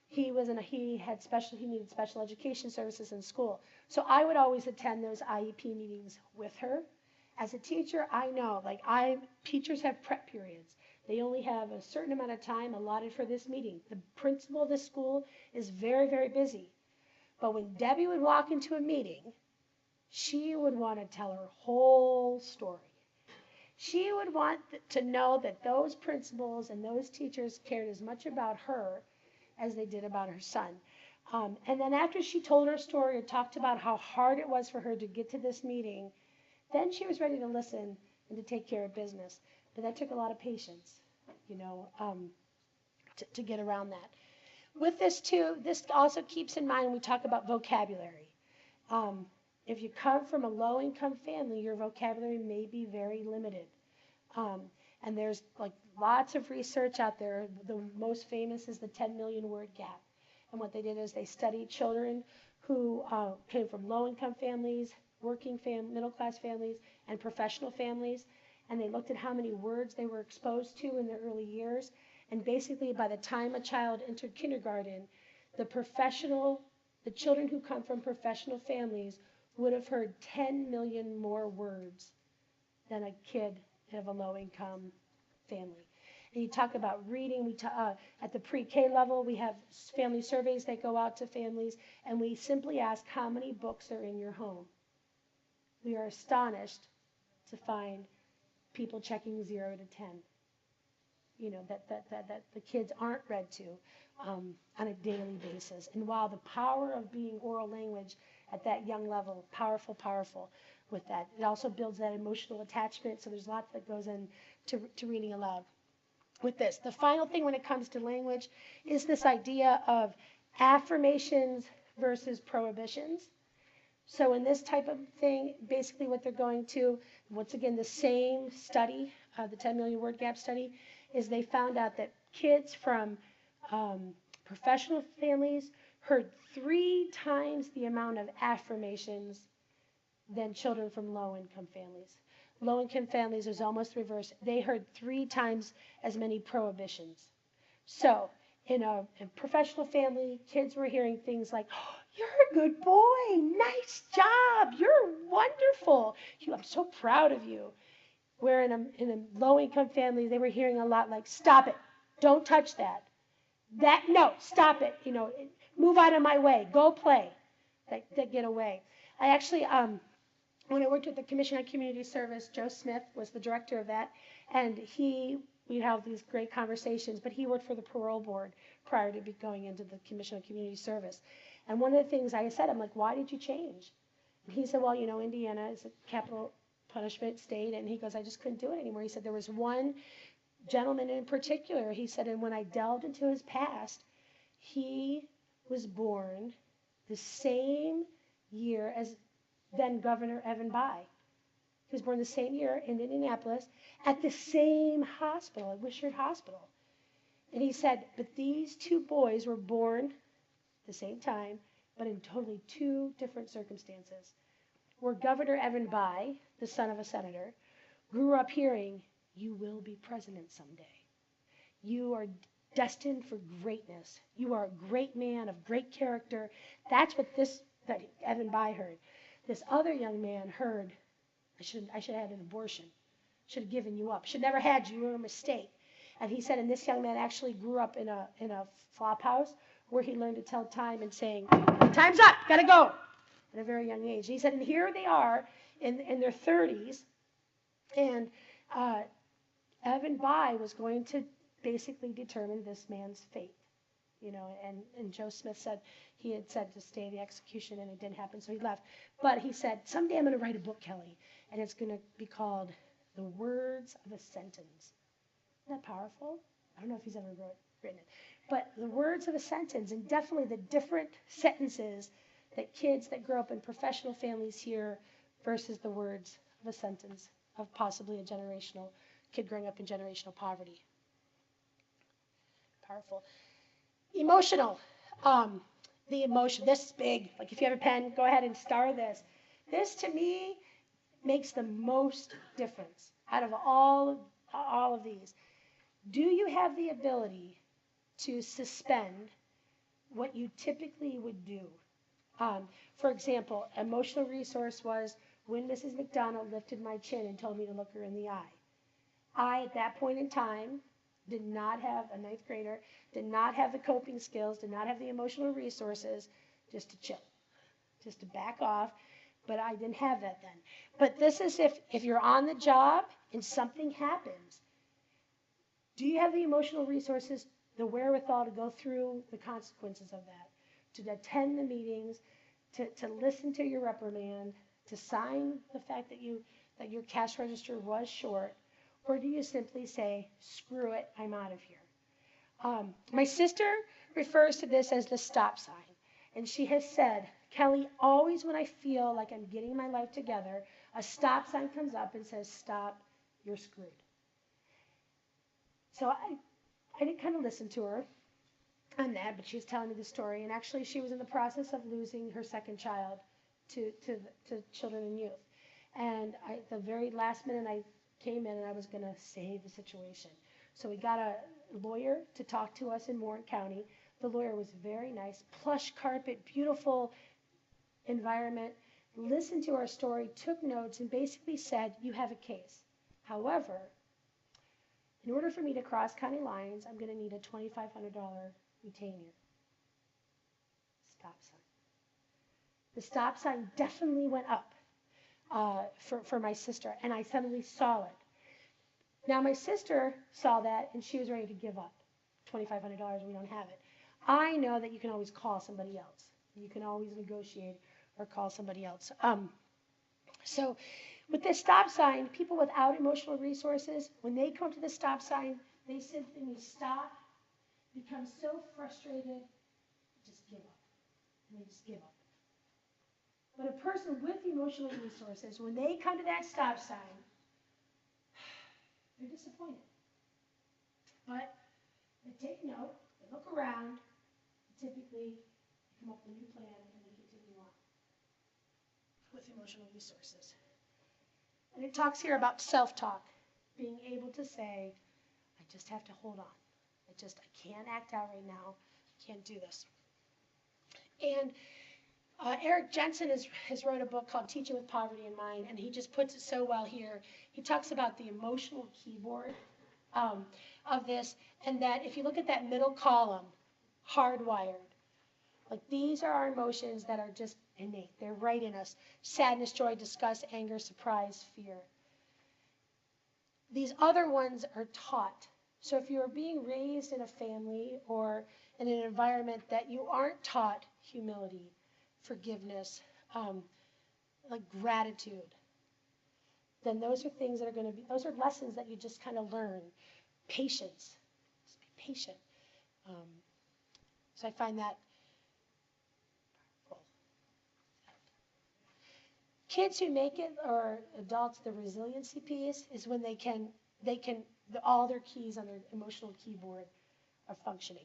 he needed special education services in school. So I would always attend those IEP meetings with her. As a teacher, I know, teachers have prep periods. They only have a certain amount of time allotted for this meeting. The principal of the school is very, very busy. But when Debbie would walk into a meeting, she would want to tell her whole story. She would want to know that those principals and those teachers cared as much about her as they did about her son. And then after she told her story or talked about how hard it was for her to get to this meeting, then she was ready to listen and to take care of business. But that took a lot of patience, to get around that. With this too, this also keeps in mind when we talk about vocabulary. If you come from a low-income family, your vocabulary may be very limited. And there's lots of research out there. The most famous is the 10 million word gap. And what they did is they studied children who came from low-income families, working middle-class families, and professional families. And they looked at how many words they were exposed to in their early years. And basically, by the time a child entered kindergarten, the children who come from professional families would have heard 10 million more words than a kid of a low-income family. And you talk about reading. At the pre-K level, we have family surveys that go out to families, and we simply ask how many books are in your home. We are astonished to find people checking 0 to 10. That the kids aren't read to on a daily basis. And while the power of being oral language at that young level, powerful with that. It also builds that emotional attachment, so there's lots that goes into reading aloud. With this, the final thing when it comes to language is this idea of affirmations versus prohibitions. So in this type of thing, basically what they're going to, once again, the same study, the 10 million word gap study, is they found out that kids from professional families heard 3 times the amount of affirmations than children from low-income families. Low-income families is almost reverse. They heard 3 times as many prohibitions. So in a professional family, kids were hearing things like, oh, you're a good boy, nice job, you're wonderful, I'm so proud of you. Where in a low-income family, they were hearing a lot like, stop it, don't touch that. No, stop it, move out of my way, go play, that get away. I actually, when I worked with the Commission on Community Service, Joe Smith was the director of that, and we'd have these great conversations, but he worked for the parole board prior to going into the Commission on Community Service. And one of the things I said, I'm like, why did you change? And he said, well, Indiana is a capital punishment state, and he goes, I just couldn't do it anymore. He said there was one gentleman in particular, he said, and when I delved into his past, he was born the same year as then Governor Evan Bayh. He was born the same year in Indianapolis at the same hospital, at Wishart Hospital. And he said, but these two boys were born at the same time, but in totally two different circumstances. Where Governor Evan Bayh, the son of a senator, grew up hearing, you will be president someday. You are destined for greatness. You are a great man of great character. That's what that Evan Bayh heard. This other young man heard, I should have had an abortion. Should have given you up. Should never had you. You were a mistake. And he said, and this young man actually grew up in a flop house where he learned to tell time and saying, time's up, gotta go, at a very young age. He said, and here they are in their 30s, and Evan Bayh was going to basically determine this man's fate. And Joe Smith said he had said to stay the execution, and it didn't happen, so he left. But he said, someday I'm going to write a book, Kelly, and it's going to be called The Words of a Sentence. Isn't that powerful? I don't know if he's ever written it. But the words of a sentence, and definitely the different sentences that kids that grow up in professional families hear versus the words of a sentence of possibly a generational kid growing up in generational poverty. Powerful. Emotional. The emotion. This is big. Like if you have a pen, go ahead and star this. This to me makes the most difference out of all of these. Do you have the ability to suspend what you typically would do? For example, emotional resource was when Mrs. McDonald lifted my chin and told me to look her in the eye. I, at that point in time, did not have a ninth grader, did not have the coping skills, did not have the emotional resources just to chill, just to back off. But I didn't have that then. But this is if you're on the job and something happens, do you have the emotional resources, the wherewithal to go through the consequences of that, to attend the meetings, to listen to your reprimand, to sign the fact that your cash register was short, or do you simply say, screw it, I'm out of here? My sister refers to this as the stop sign, and she has said, Kelly, always when I feel like I'm getting my life together, a stop sign comes up and says, stop, you're screwed. So I did kind of listen to her on that, but she was telling me the story, and actually she was in the process of losing her second child to children and youth. And the very last minute I came in and I was going to save the situation. So we got a lawyer to talk to us in Warren County. The lawyer was very nice, plush carpet, beautiful environment, listened to our story, took notes, and basically said, you have a case. However, in order for me to cross county lines, I'm going to need a $2,500 retainer. Stop sign. The stop sign definitely went up for my sister, and I suddenly saw it. Now, my sister saw that, and she was ready to give up. $2,500, we don't have it. I know that you can always call somebody else. You can always negotiate or call somebody else. So with this stop sign, people without emotional resources, when they come to the stop sign, they simply stop, become so frustrated, just give up. And they just give up. But a person with emotional resources, when they come to that stop sign, they're disappointed. But they take note, they look around, typically come up with a new plan, and they continue on with emotional resources. And it talks here about self-talk, being able to say, I just have to hold on. I can't act out right now. I can't do this. And Eric Jensen has wrote a book called Teaching with Poverty in Mind, and he just puts it so well here. He talks about the emotional keyboard of this, and that if you look at that middle column, hardwired, like these are our emotions that are just innate. They're right in us. Sadness, joy, disgust, anger, surprise, fear. These other ones are taught. So if you're being raised in a family or in an environment that you aren't taught humility, forgiveness, like gratitude, then those are things that are going to be, those are lessons that you just kind of learn. Patience. Just be patient. So I find that powerful. Kids who make it, or adults, the resiliency piece is when all their keys on their emotional keyboard are functioning.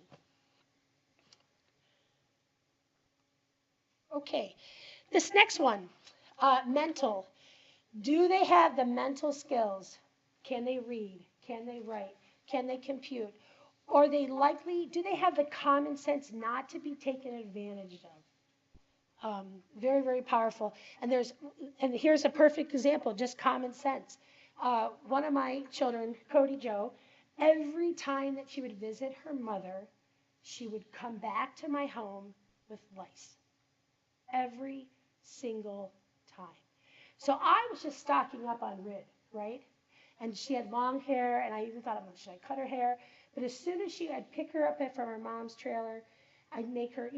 Okay, this next one, mental. Do they have the mental skills? Can they read? Can they write? Can they compute? Or do they have the common sense not to be taken advantage of? Very, very powerful. And here's a perfect example, just common sense. One of my children, Cody Joe, every time that she would visit her mother, she would come back to my home with lice. Every single time. So I was just stocking up on Rid, right? And she had long hair, and I even thought, should I cut her hair? But as soon as I'd pick her up from her mom's trailer, I'd make her,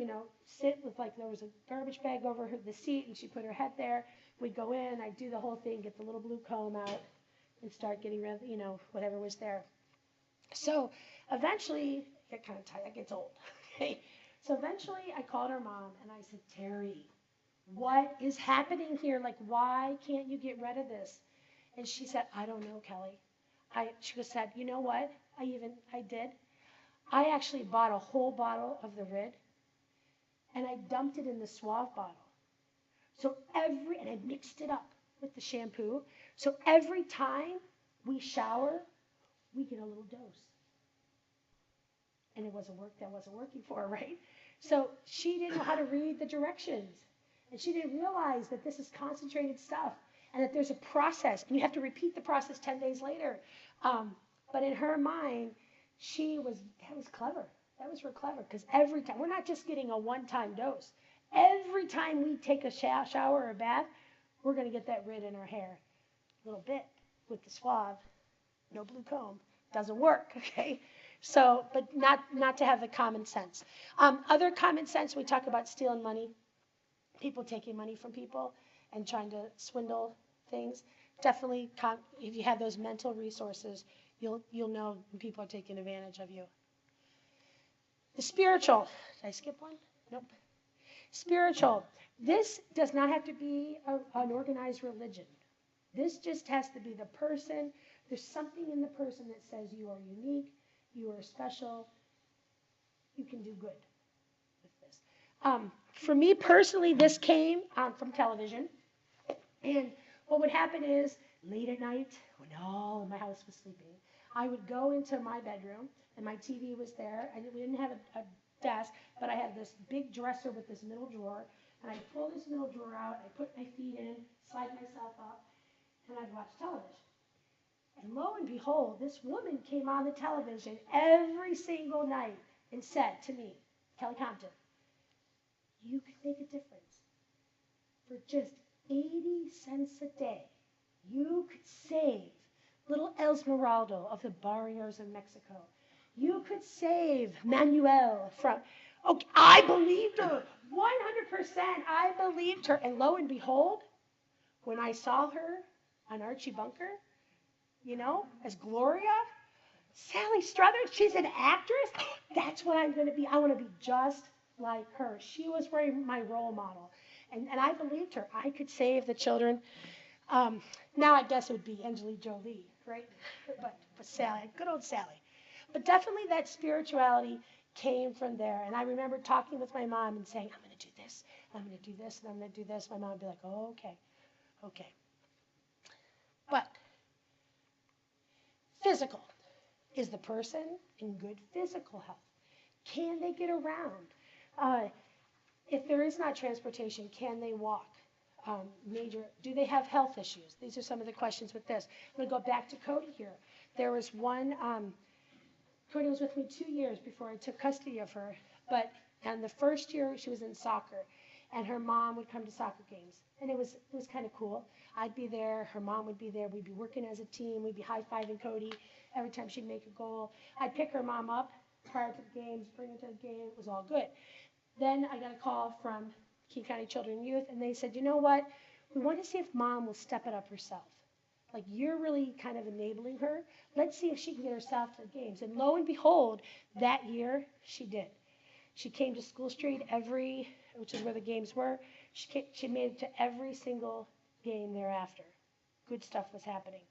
sit with, there was a garbage bag over the seat, and she'd put her head there. We'd go in, I'd do the whole thing, get the little blue comb out, and start getting rid of, whatever was there. So eventually, I get kind of tired, that gets old, okay? So eventually, I called her mom, and I said, Terry, what is happening here? Why can't you get rid of this? And she said, I don't know, Kelly. She said, you know what? I did. I actually bought a whole bottle of the Rid, and I dumped it in the Suave bottle. And I mixed it up with the shampoo. So every time we shower, we get a little dose. And that wasn't working for her, right? So she didn't know how to read the directions. And she didn't realize that this is concentrated stuff and that there's a process. And you have to repeat the process 10 days later. But in her mind, that was clever. That was real clever. Because every time, we're not just getting a one-time dose. Every time we take a shower or a bath, we're going to get that Rid in our hair. A little bit with the Suave. No blue comb. Doesn't work, okay? So, but not to have the common sense. Other common sense, we talk about stealing money, people taking money from people and trying to swindle things. Definitely, if you have those mental resources, you'll know when people are taking advantage of you. The spiritual. Did I skip one? Nope. Spiritual. This does not have to be an organized religion. This just has to be the person. There's something in the person that says you are unique. You are special. You can do good with this. For me personally, this came from television. And what would happen is, late at night, when all of my house was sleeping, I would go into my bedroom, and my TV was there. We didn't have a desk, but I had this big dresser with this middle drawer. And I'd pull this middle drawer out, I'd put my feet in, slide myself up, and I'd watch television. And lo and behold, this woman came on the television every single night and said to me, Kelly Compton, you could make a difference. For just 80 cents a day, you could save little Esmeralda of the barrios of Mexico. You could save Manuel from... Okay, I believed her. 100% I believed her. And lo and behold, when I saw her on Archie Bunker, as Gloria, Sally Struthers, she's an actress. That's what I'm going to be. I want to be just like her. She was my role model. And I believed her. I could save the children. Now I guess it would be Angelina Jolie, right? But Sally, good old Sally. But definitely that spirituality came from there. And I remember talking with my mom and saying, I'm going to do this, and I'm going to do this, and I'm going to do this. My mom would be like, oh, okay. But physical. Is the person in good physical health? Can they get around? If there is not transportation, can they walk? Do they have health issues? These are some of the questions with this. I'm going to go back to Cody here. There was one, Cody was with me 2 years before I took custody of her, and the first year she was in soccer, and her mom would come to soccer games, and it was kind of cool. I'd be there, her mom would be there, we'd be working as a team, we'd be high-fiving Cody every time she'd make a goal. I'd pick her mom up prior to the games, bring her to the game, it was all good. Then I got a call from King County Children and Youth, and they said, you know what, we want to see if mom will step it up herself. Like, you're really kind of enabling her. Let's see if she can get herself to the games. And lo and behold, that year, she did. She came to School Street which is where the games were. She made it to every single game thereafter. Good stuff was happening.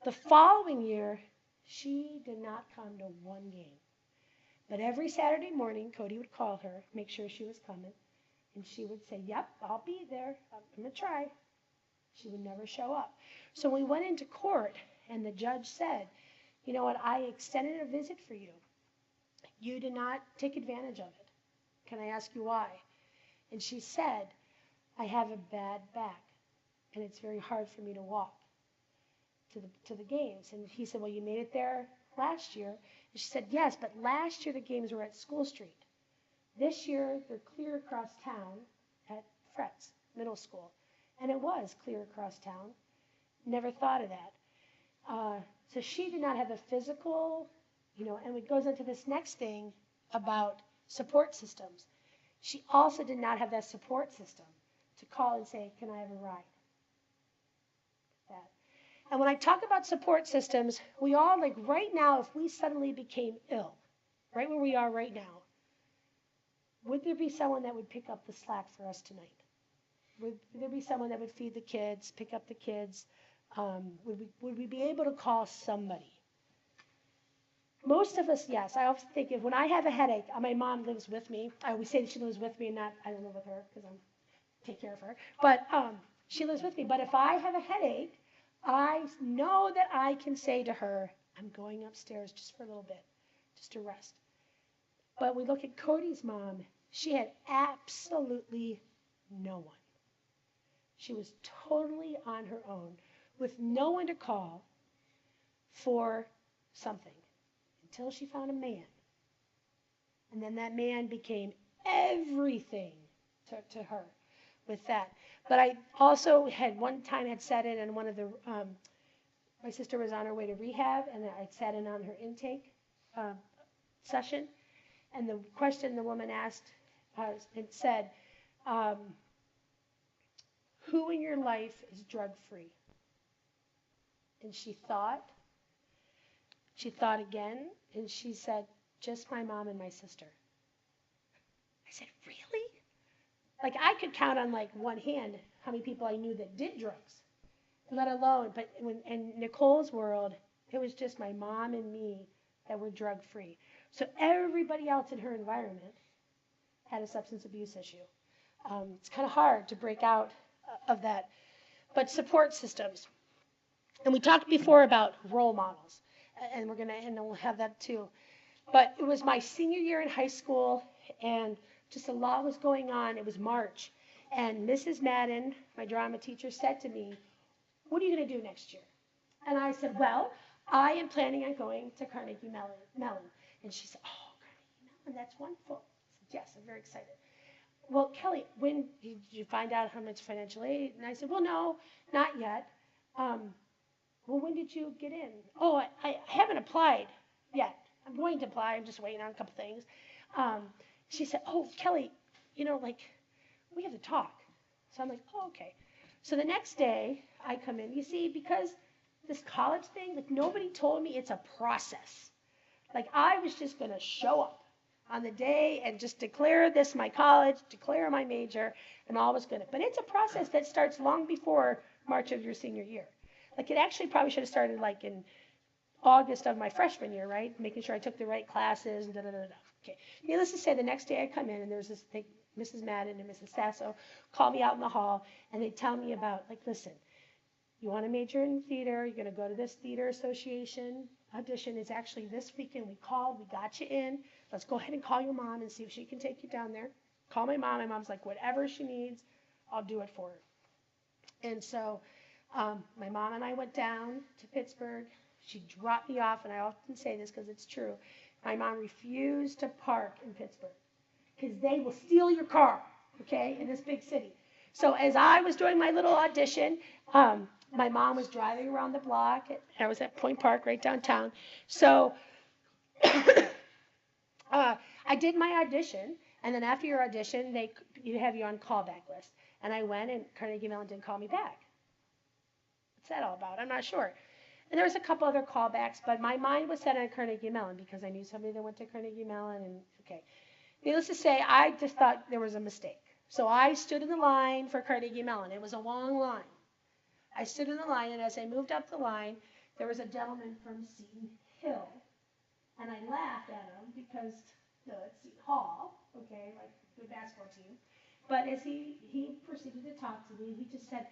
The following year, she did not come to one game. But every Saturday morning, Cody would call her, make sure she was coming, and she would say, yep, I'll be there. I'm going to try. She would never show up. So we went into court, and the judge said, you know what, I extended a visit for you. You did not take advantage of it. Can I ask you why? And she said, I have a bad back, and it's very hard for me to walk to the games. And he said, well, you made it there last year. And she said, yes, but last year the games were at School Street. This year they're clear across town at Fretz Middle School. And it was clear across town. Never thought of that. So she did not have the physical, and it goes into this next thing about support systems. She also did not have that support system to call and say, can I have a ride? That. And when I talk about support systems, we all, like right now, if we suddenly became ill, right where we are right now, would there be someone that would pick up the slack for us tonight? Would there be someone that would feed the kids, pick up the kids? Would we be able to call somebody? Most of us, yes. I often think when I have a headache, my mom lives with me. I always say that she lives with me and not I don't live with her because I take care of her. But she lives with me. But if I have a headache, I know that I can say to her, I'm going upstairs just for a little bit, just to rest. But we look at Cody's mom. She had absolutely no one. She was totally on her own with no one to call for something until she found a man. And then that man became everything to her with that. But I also had sat in on one of the, my sister was on her way to rehab, and I sat in on her intake session. And the question the woman asked, it said, who in your life is drug-free? And she thought again, and she said, just my mom and my sister. I said, really? Like I could count on like one hand how many people I knew that did drugs, let alone, but in Nicole's world, it was just my mom and me that were drug-free. So everybody else in her environment had a substance abuse issue. It's kind of hard to break out of that. But support systems. And we talked before about role models, and we'll have that too. But it was my senior year in high school, and just a lot was going on. It was March, and Mrs. Madden, my drama teacher, said to me, what are you going to do next year? And I said, well, I am planning on going to Carnegie Mellon. And she said, oh, Carnegie Mellon, that's wonderful. I said, yes, I'm very excited. Well, Kelly, when did you find out how much financial aid? And I said, well, no, not yet. Well, when did you get in? Oh, I haven't applied yet. I'm going to apply. I'm just waiting on a couple things. She said, oh, Kelly, we have to talk. So I'm like, oh, okay. So the next day I come in. You see, because this college thing, like nobody told me it's a process. Like I was just going to show up on the day and just declare this my college, declare my major, and all was good. But it's a process that starts long before March of your senior year. Like it actually probably should have started like in August of my freshman year, right? Making sure I took the right classes and da-da-da-da. Okay. Needless to say, the next day I come in and there's this thing, Mrs. Madden and Mrs. Sasso call me out in the hall and they tell me about, like, listen, you want to major in theater, you're going to go to this theater association audition. It's actually this weekend. We called, we got you in. Let's go ahead and call your mom and see if she can take you down there. Call my mom. My mom's like, whatever she needs, I'll do it for her. And so my mom and I went down to Pittsburgh. She dropped me off, and I often say this because it's true. My mom refused to park in Pittsburgh because they will steal your car, okay, in this big city. So as I was doing my little audition, my mom was driving around the block. I was at Point Park right downtown. So I did my audition, and then after your audition, you have you on callback list. And I went, and Carnegie Mellon didn't call me back. What's that all about? I'm not sure. And there was a couple other callbacks, but my mind was set on Carnegie Mellon because I knew somebody that went to Carnegie Mellon. And okay, needless to say, I just thought there was a mistake. So I stood in the line for Carnegie Mellon. It was a long line. I stood in the line, and as I moved up the line, there was a gentleman from Seton Hill. And I laughed at him because it's Seton Hall, okay, like the basketball team. But as he proceeded to talk to me, he just said,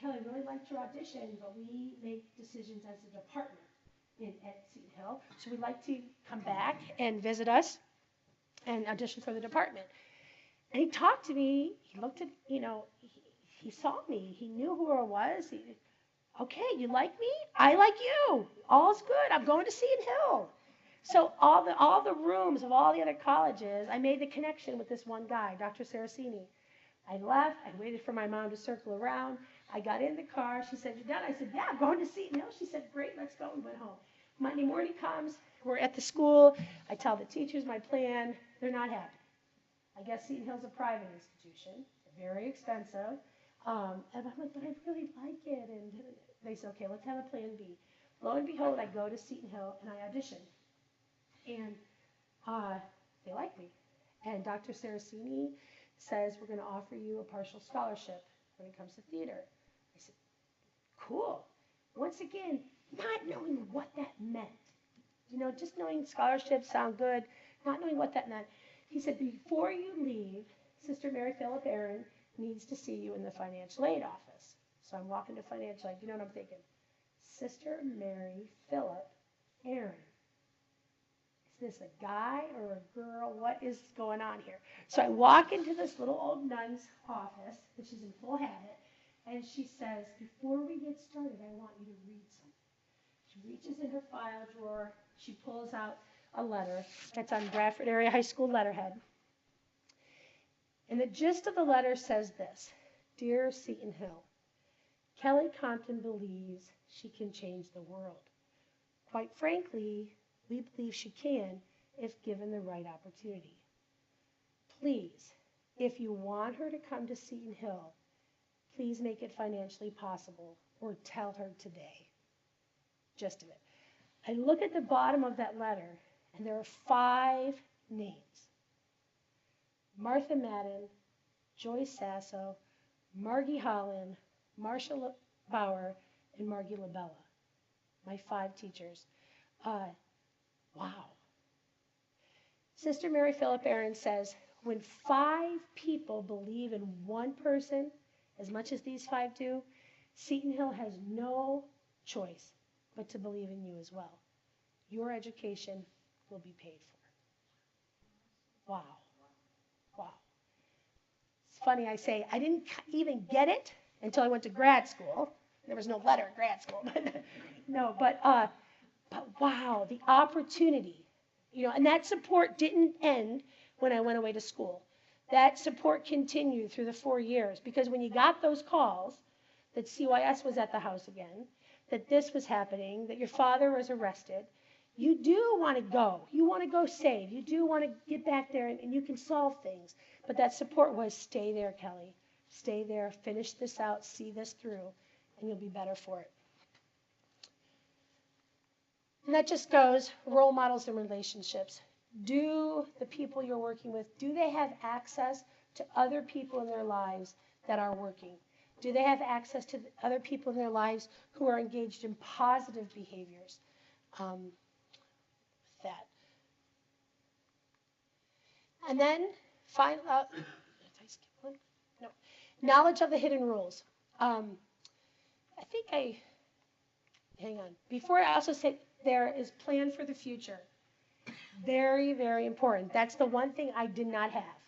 Kelly, I really liked your audition, but we make decisions as a department at Seton Hill. So we'd like to come back and visit us and audition for the department. And he talked to me. He looked at, he saw me. He knew who I was. Okay, you like me? I like you. All's good. I'm going to Seton Hill. So all the rooms of all the other colleges, I made the connection with this one guy, Dr. Saracini. I left. I waited for my mom to circle around. I got in the car. She said, "You're done?" I said, "Yeah, I'm going to Seton Hill." She said, "Great, let's go." We went home. Monday morning comes. We're at the school. I tell the teachers my plan. They're not happy. I guess Seton Hill's a private institution, very expensive. And I'm like, "But I really like it." And they said, "Okay, let's have a plan B." Lo and behold, I go to Seton Hill and I audition. And they like me. And Dr. Saracini says, "We're going to offer you a partial scholarship when it comes to theater." I said, "Cool." Once again, not knowing what that meant. Just knowing scholarships sound good, not knowing what that meant. He said, "Before you leave, Sister Mary Philip Aaron needs to see you in the financial aid office." So I'm walking to financial aid. You know what I'm thinking? Sister Mary Philip Aaron. Is this a guy or a girl? What is going on here? So I walk into this little old nun's office, and she's in full habit, and she says, "Before we get started, I want you to read something." She reaches in her file drawer. She pulls out a letter that's on Bradford Area High School letterhead. And the gist of the letter says this: "Dear Seton Hill, Kelly Compton believes she can change the world. Quite frankly, we believe she can if given the right opportunity. Please, if you want her to come to Seton Hill, please make it financially possible, or tell her today." Gist of it. I look at the bottom of that letter, and there are 5 names: Martha Madden, Joyce Sasso, Margie Holland, Marcia Bauer, and Margie LaBella. My 5 teachers. Wow. Sister Mary Philip Aaron says, when 5 people believe in one person as much as these 5 do, Seton Hill has no choice but to believe in you as well. Your education will be paid for. Wow. Wow. It's funny, I say, I didn't even get it until I went to grad school. There was no letter at grad school. But wow, the opportunity, and that support didn't end when I went away to school. That support continued through the 4 years, because when you got those calls that CYS was at the house again, that this was happening, that your father was arrested, you do want to go. You want to go save. You do want to get back there, and you can solve things. But that support was, stay there, Kelly. Stay there, finish this out, see this through, and you'll be better for it. And that just goes role models and relationships. Do the people you're working with, do they have access to other people in their lives that are working? Do they have access to other people in their lives who are engaged in positive behaviors? That. And then, did I skip one? No. Knowledge of the hidden rules. Hang on. Before I also say, there is plan for the future. Very, very important. That's the one thing I did not have.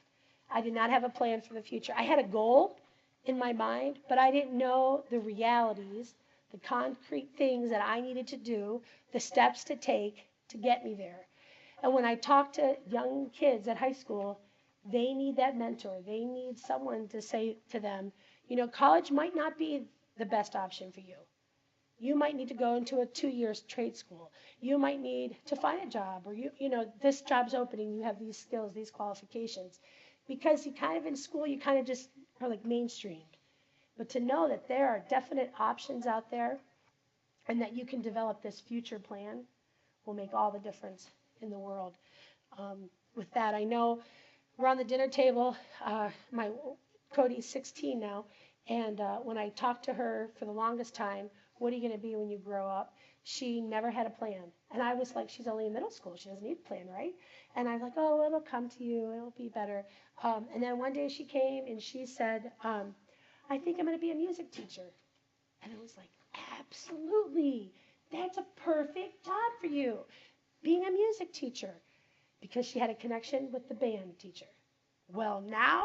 I did not have a plan for the future. I had a goal in my mind, but I didn't know the realities, the concrete things that I needed to do, the steps to take to get me there. And when I talk to young kids at high school, they need that mentor. They need someone to say to them, college might not be the best option for you. You might need to go into a 2-year trade school. You might need to find a job, or this job's opening, you have these skills, these qualifications. Because you kind of in school, you kind of just are like mainstreamed. But to know that there are definite options out there and that you can develop this future plan will make all the difference in the world. With that, I know we're on the dinner table. My Cody's 16 now, And when I talked to her for the longest time, what are you going to be when you grow up? She never had a plan. And I was like, she's only in middle school. She doesn't need a plan, right? And I'm like, oh, it'll come to you. It'll be better. And then one day she came and she said, I think I'm going to be a music teacher. And I was like, absolutely. That's a perfect job for you, being a music teacher, because she had a connection with the band teacher. Well, now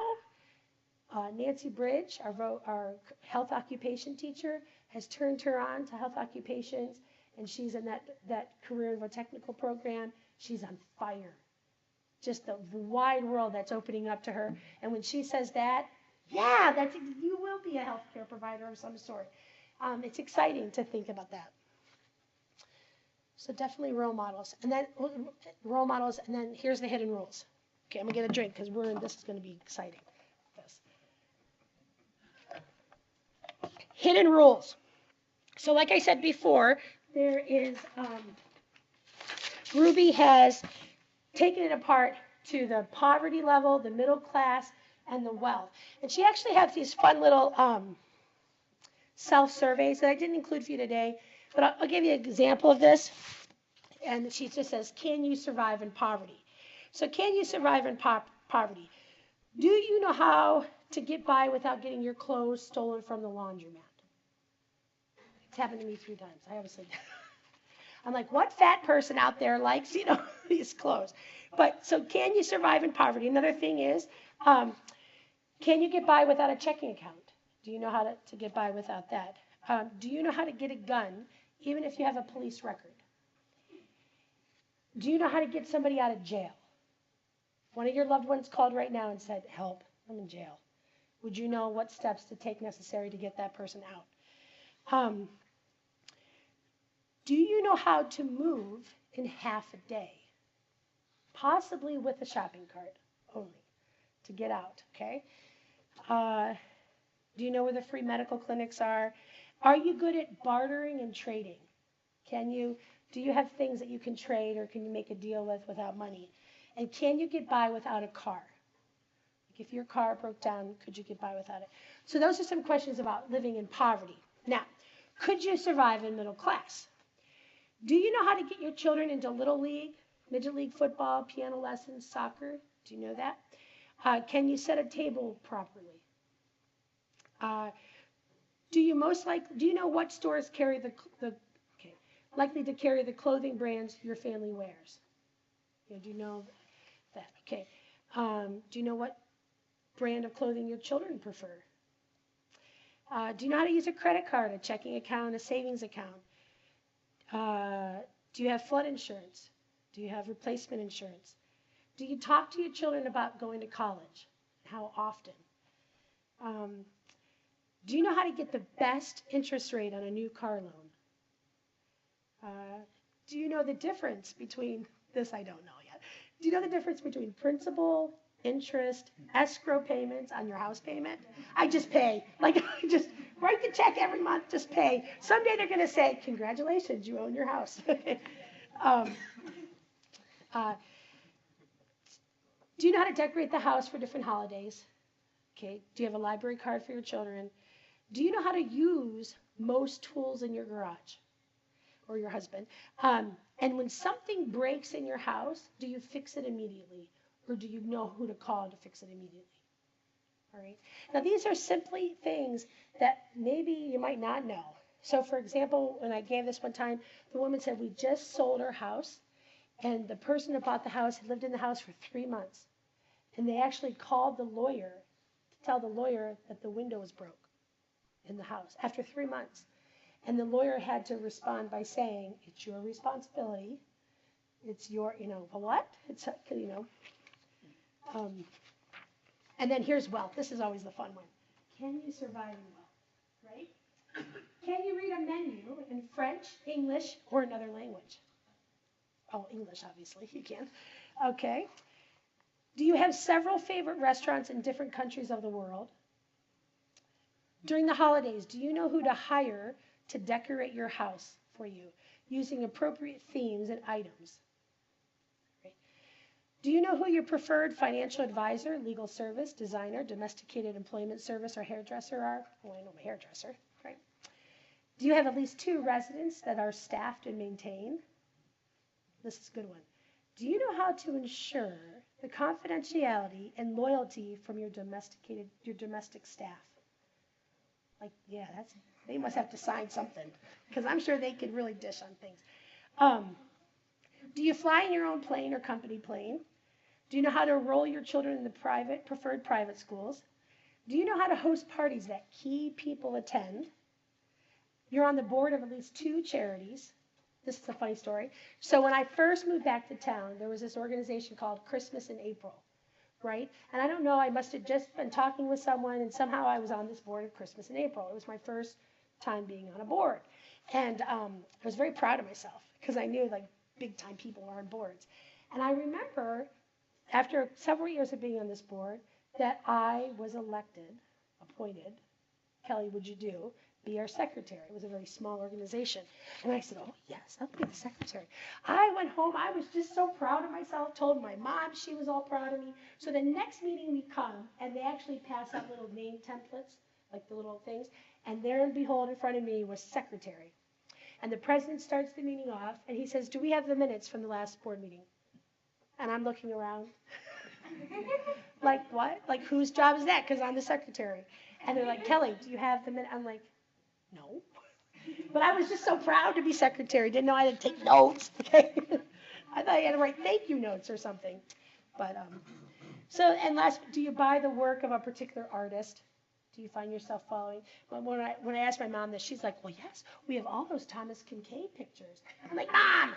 Nancy Bridge, our health occupation teacher, has turned her on to health occupations, and she's in that career of a technical program. She's on fire. Just the wide world that's opening up to her. And when she says that, yeah, you will be a healthcare provider of some sort. It's exciting to think about that. So definitely role models. And then here's the hidden rules. Okay, I'm going to get a drink because this is going to be exciting. Hidden rules. So like I said before, there is, Ruby has taken it apart to the poverty level, the middle class, and the wealth. And she actually has these fun little self-surveys that I didn't include for you today, but I'll give you an example of this. And she just says, can you survive in poverty? So can you survive in poverty? Do you know how to get by without getting your clothes stolen from the laundromat? It's happened to me 3 times. I obviously, I'm like, what fat person out there likes, these clothes? But so can you survive in poverty? Another thing is, can you get by without a checking account? Do you know how to get by without that? Do you know how to get a gun, even if you have a police record? Do you know how to get somebody out of jail? If one of your loved ones called right now and said, help, I'm in jail, would you know what steps to take necessary to get that person out? Do you know how to move in half a day? Possibly with a shopping cart only to get out, okay? Do you know where the free medical clinics are? Are you good at bartering and trading? Do you have things that you can trade or can you make a deal with without money? And can you get by without a car? Like if your car broke down, could you get by without it? So those are some questions about living in poverty. Now, could you survive in middle class? Do you know how to get your children into Little League, Midget League football, piano lessons, soccer? Do you know that? Can you set a table properly? Do you know what stores carry likely to carry the clothing brands your family wears? Do you know that? Okay. Do you know what brand of clothing your children prefer? Do you know how to use a credit card, a checking account, a savings account? Do you have flood insurance? Do you have replacement insurance? Do you talk to your children about going to college? How often? Do you know how to get the best interest rate on a new car loan? Do you know the difference between, this I don't know yet. Do you know the difference between principal, interest, escrow payments on your house payment? I just pay. Like, I just write the check every month, just pay. Someday they're going to say, congratulations, you own your house. Do you know how to decorate the house for different holidays? Okay. Do you have a library card for your children? Do you know how to use most tools in your garage or your husband? And when something breaks in your house, do you fix it immediately? Or do you know who to call to fix it immediately? All right. Now, these are simply things that maybe you might not know. So, for example, when I gave this one time, the woman said, we just sold our house, and the person that bought the house had lived in the house for 3 months. And they actually called the lawyer to tell the lawyer that the window was broke in the house after 3 months. And the lawyer had to respond by saying, it's your responsibility. It's your, what? It's, and then here's wealth. This is always the fun one. Can you survive in wealth, right? Can you read a menu in French, English, or another language? Oh, English, obviously, you can. Okay. Do you have several favorite restaurants in different countries of the world? During the holidays, do you know who to hire to decorate your house for you using appropriate themes and items? Right. Do you know who your preferred financial advisor, legal service, designer, domesticated employment service, or hairdresser are? Oh, I know my hairdresser, right? Do you have at least 2 residents that are staffed and maintained? This is a good one. Do you know how to ensure the confidentiality and loyalty from your domestic staff? Like, yeah, they must have to sign something, because I'm sure they could really dish on things. Do you fly in your own plane or company plane? Do you know how to enroll your children in the preferred private schools? Do you know how to host parties that key people attend? You're on the board of at least 2 charities. This is a funny story. So when I first moved back to town, there was this organization called Christmas in April, right? And I don't know, I must have just been talking with someone, and somehow I was on this board of Christmas in April. It was my first time being on a board. And I was very proud of myself, because I knew, like, big-time people were on boards. And I remember, after several years of being on this board, that I was appointed. Kelly, would you be our secretary? It was a very small organization. And I said, oh, yes, I'll be the secretary. I went home. I was just so proud of myself, told my mom she was all proud of me. So the next meeting we come, and they actually pass out little name templates, like the little things, and there and behold, in front of me was secretary. And the president starts the meeting off, and he says, do we have the minutes from the last board meeting? And I'm looking around. Like, what? Like, whose job is that? Because I'm the secretary. And they're like, Kelly, do you have the minutes? I'm like, no. But I was just so proud to be secretary. Didn't know I had to take notes. Okay? I thought I had to write thank you notes or something. But, and last, do you buy the work of a particular artist? Do you find yourself following? When I asked my mom this, she's like, well, yes, we have all those Thomas Kincaid pictures. I'm like, Mom,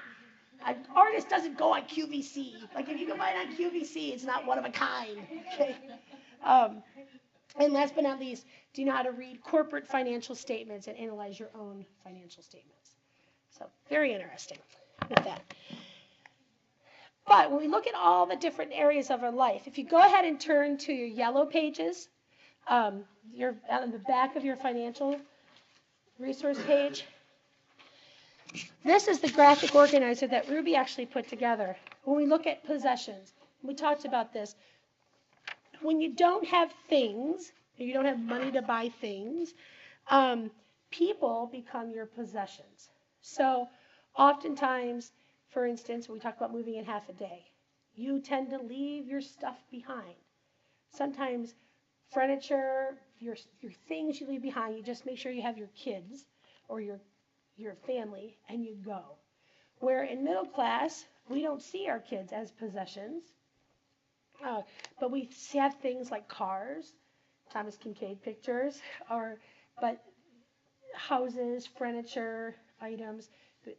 an artist doesn't go on QVC. Like, if you can buy it on QVC, it's not one of a kind. Okay? And last but not least, do you know how to read corporate financial statements and analyze your own financial statements? So, very interesting with that. But when we look at all the different areas of our life, if you go ahead and turn to your yellow pages, you're on the back of your financial resource page. This is the graphic organizer that Ruby actually put together. When we look at possessions, we talked about this. When you don't have things, or you don't have money to buy things, people become your possessions. So oftentimes, for instance, we talk about moving in half a day. You tend to leave your stuff behind. Sometimes furniture, your things you leave behind, you just make sure you have your kids or your family, and you go. Where in middle class, we don't see our kids as possessions, but we have things like cars, Thomas Kincaid pictures, but houses, furniture, items.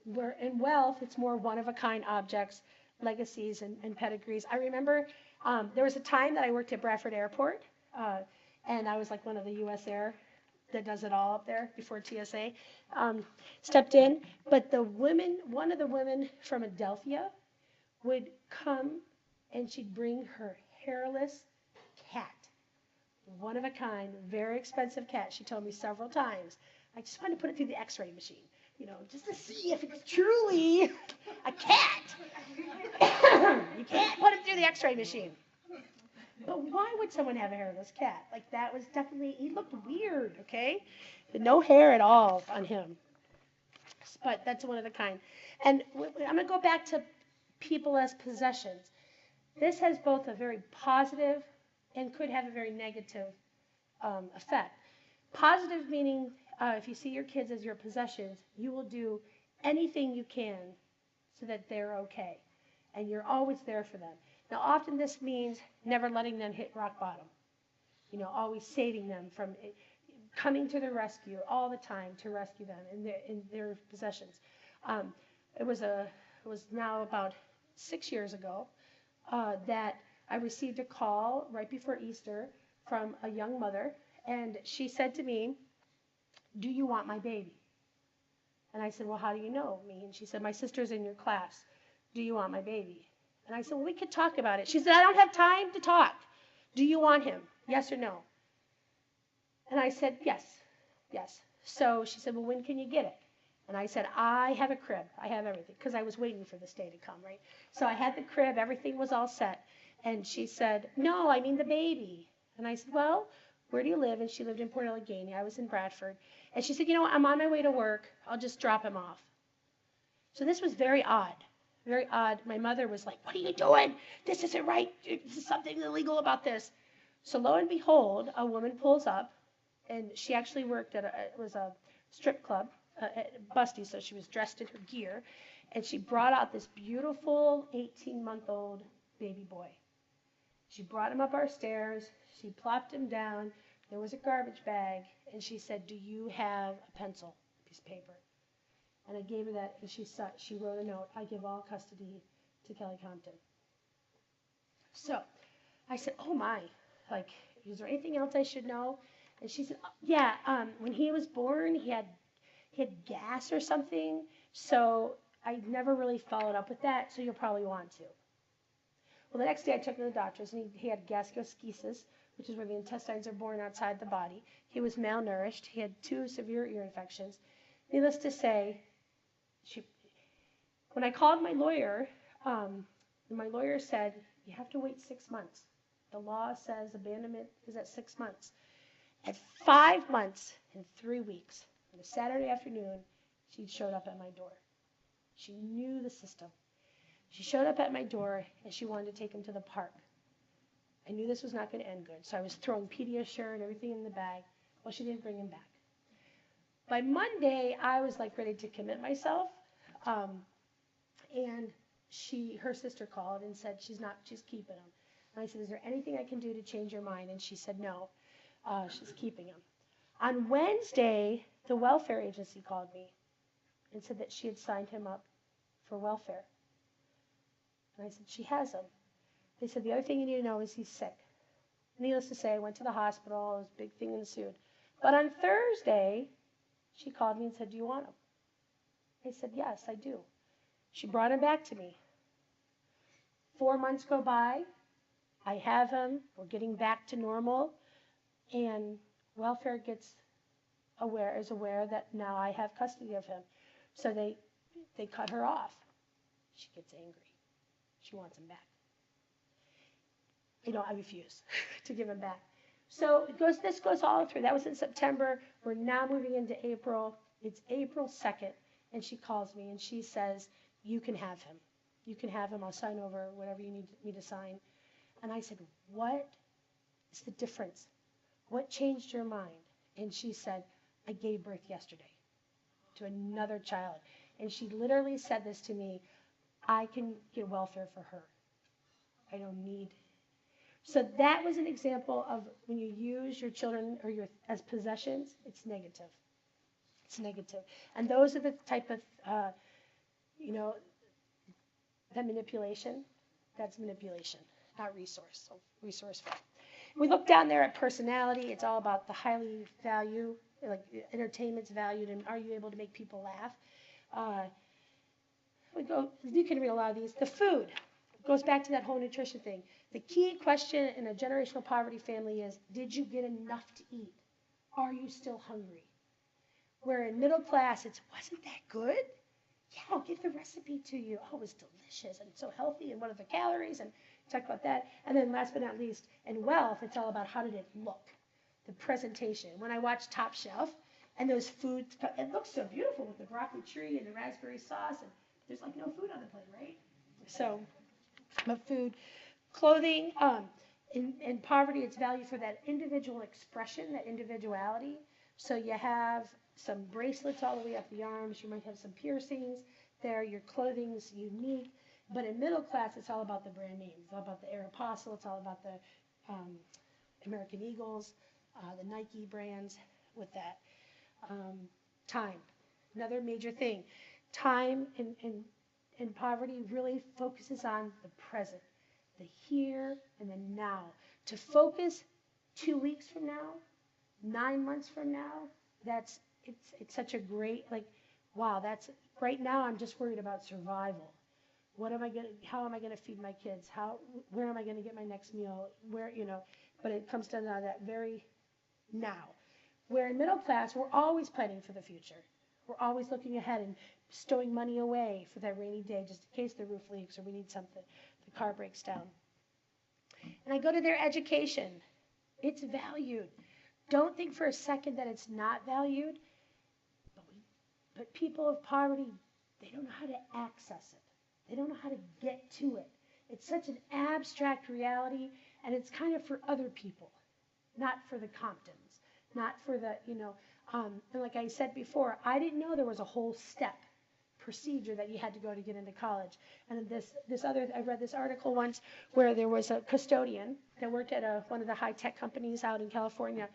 Where in wealth, it's more one-of-a-kind objects, legacies, and pedigrees. I remember there was a time that I worked at Bradford Airport, and I was like one of the U.S. Air that does it all up there before TSA stepped in. But one of the women from Adelphia would come, and she'd bring her hairless cat, one of a kind, very expensive cat. She told me several times, I just wanted to put it through the x-ray machine, just to see if it's truly a cat. You can't put it through the x-ray machine. But why would someone have a hairless cat? Like, that was definitely, he looked weird, okay? No hair at all on him. But that's one of the kind. And I'm going to go back to people as possessions. This has both a very positive and could have a very negative effect. Positive meaning if you see your kids as your possessions, you will do anything you can so that they're okay. And you're always there for them. Now, often this means never letting them hit rock bottom. Always saving them from coming to their rescue all the time to rescue them in their possessions. It was now about 6 years ago that I received a call right before Easter from a young mother, and she said to me, "Do you want my baby?" And I said, "Well, how do you know me?" And she said, "My sister's in your class. Do you want my baby?" And I said, "Well, we could talk about it." She said, "I don't have time to talk. Do you want him? Yes or no?" And I said, yes. So she said, "Well, when can you get it?" And I said, I have a crib. I have everything, because I was waiting for this day to come, right? So I had the crib. Everything was all set. And she said, no, I mean the baby. And I said, well, where do you live? And she lived in Port Allegheny. I was in Bradford. And she said, you know what? I'm on my way to work. I'll just drop him off. So this was very odd. Very odd. My mother was like, what are you doing? This isn't right. There's something illegal about this. So lo and behold, a woman pulls up, and she actually worked at it was a strip club, busty, so she was dressed in her gear, and she brought out this beautiful 18-month-old baby boy. She brought him up our stairs. She plopped him down. There was a garbage bag, and she said, do you have a pencil, a piece of paper? And I gave her that, and she wrote a note, I give all custody to Kelly Compton. So I said, oh my, like, is there anything else I should know? And she said, yeah, when he was born, he had gas or something, so I never really followed up with that, so you'll probably want to. Well, the next day I took him to the doctor's, and he had gastroschisis, which is where the intestines are born outside the body. He was malnourished. He had 2 severe ear infections. Needless to say, when I called my lawyer said, you have to wait 6 months. The law says abandonment is at 6 months. At 5 months and 3 weeks, on a Saturday afternoon, she showed up at my door. She knew the system. She showed up at my door, and she wanted to take him to the park. I knew this was not going to end good, so I was throwing Pediasure and everything in the bag. Well, she didn't bring him back. By Monday, I was like ready to commit myself, and her sister called and said she's keeping him. And I said, is there anything I can do to change your mind? And she said no, she's keeping him. On Wednesday, the welfare agency called me and said that she had signed him up for welfare. And I said, she has him. They said, the other thing you need to know is he's sick. Needless to say, I went to the hospital. It was a big thing ensued. But on Thursday, she called me and said, do you want him? I said, yes, I do. She brought him back to me. 4 months go by. I have him. We're getting back to normal. And welfare is aware that now I have custody of him. So they cut her off. She gets angry. She wants him back. I refuse to give him back. So this goes all through. That was in September. We're now moving into April. It's April 2nd, and she calls me, and she says, you can have him. You can have him. I'll sign over whatever you need me to sign. And I said, what is the difference? What changed your mind? And she said, I gave birth yesterday to another child. And she literally said this to me, I can get welfare for her. I don't need. So that was an example of when you use your children as possessions, it's negative. It's negative. And those are the type of, that manipulation, that's manipulation, not resource, so resourceful. We look down there at personality. It's all about the highly value, like entertainment's valued, and are you able to make people laugh? You can read a lot of these. The food goes back to that whole nutrition thing. The key question in a generational poverty family is, did you get enough to eat? Are you still hungry? Where in middle class, wasn't that good? Yeah, I'll give the recipe to you. Oh, it was delicious and so healthy, and what are the calories? And talk about that. And then last but not least, in wealth, it's all about how did it look? The presentation. When I watch Top Shelf, and those foods, it looks so beautiful with the broccoli tree and the raspberry sauce, and there's like no food on the plate, right? So, but food, clothing, in poverty, it's valued for that individual expression, that individuality. So you have some bracelets all the way up the arms. You might have some piercings there. Your clothing's unique. But in middle class, it's all about the brand names. It's all about the Aeropostale. It's all about the American Eagles, the Nike brands with that. Time, another major thing. Time in poverty really focuses on the present, the here and the now. To focus 2 weeks from now, 9 months from now, it's such a great, wow, right now I'm just worried about survival. How am I gonna feed my kids? Where am I gonna get my next meal? But it comes down to that very now. Where in middle class, we're always planning for the future. We're always looking ahead and stowing money away for that rainy day just in case the roof leaks or we need something, the car breaks down. And I go to their education. It's valued. Don't think for a second that it's not valued. But people of poverty, they don't know how to access it. They don't know how to get to it. It's such an abstract reality, and it's kind of for other people, not for the Comptons, not for the, and like I said before, I didn't know there was a whole step procedure that you had to go to get into college. And I read this article once where there was a custodian that worked at one of the high-tech companies out in California,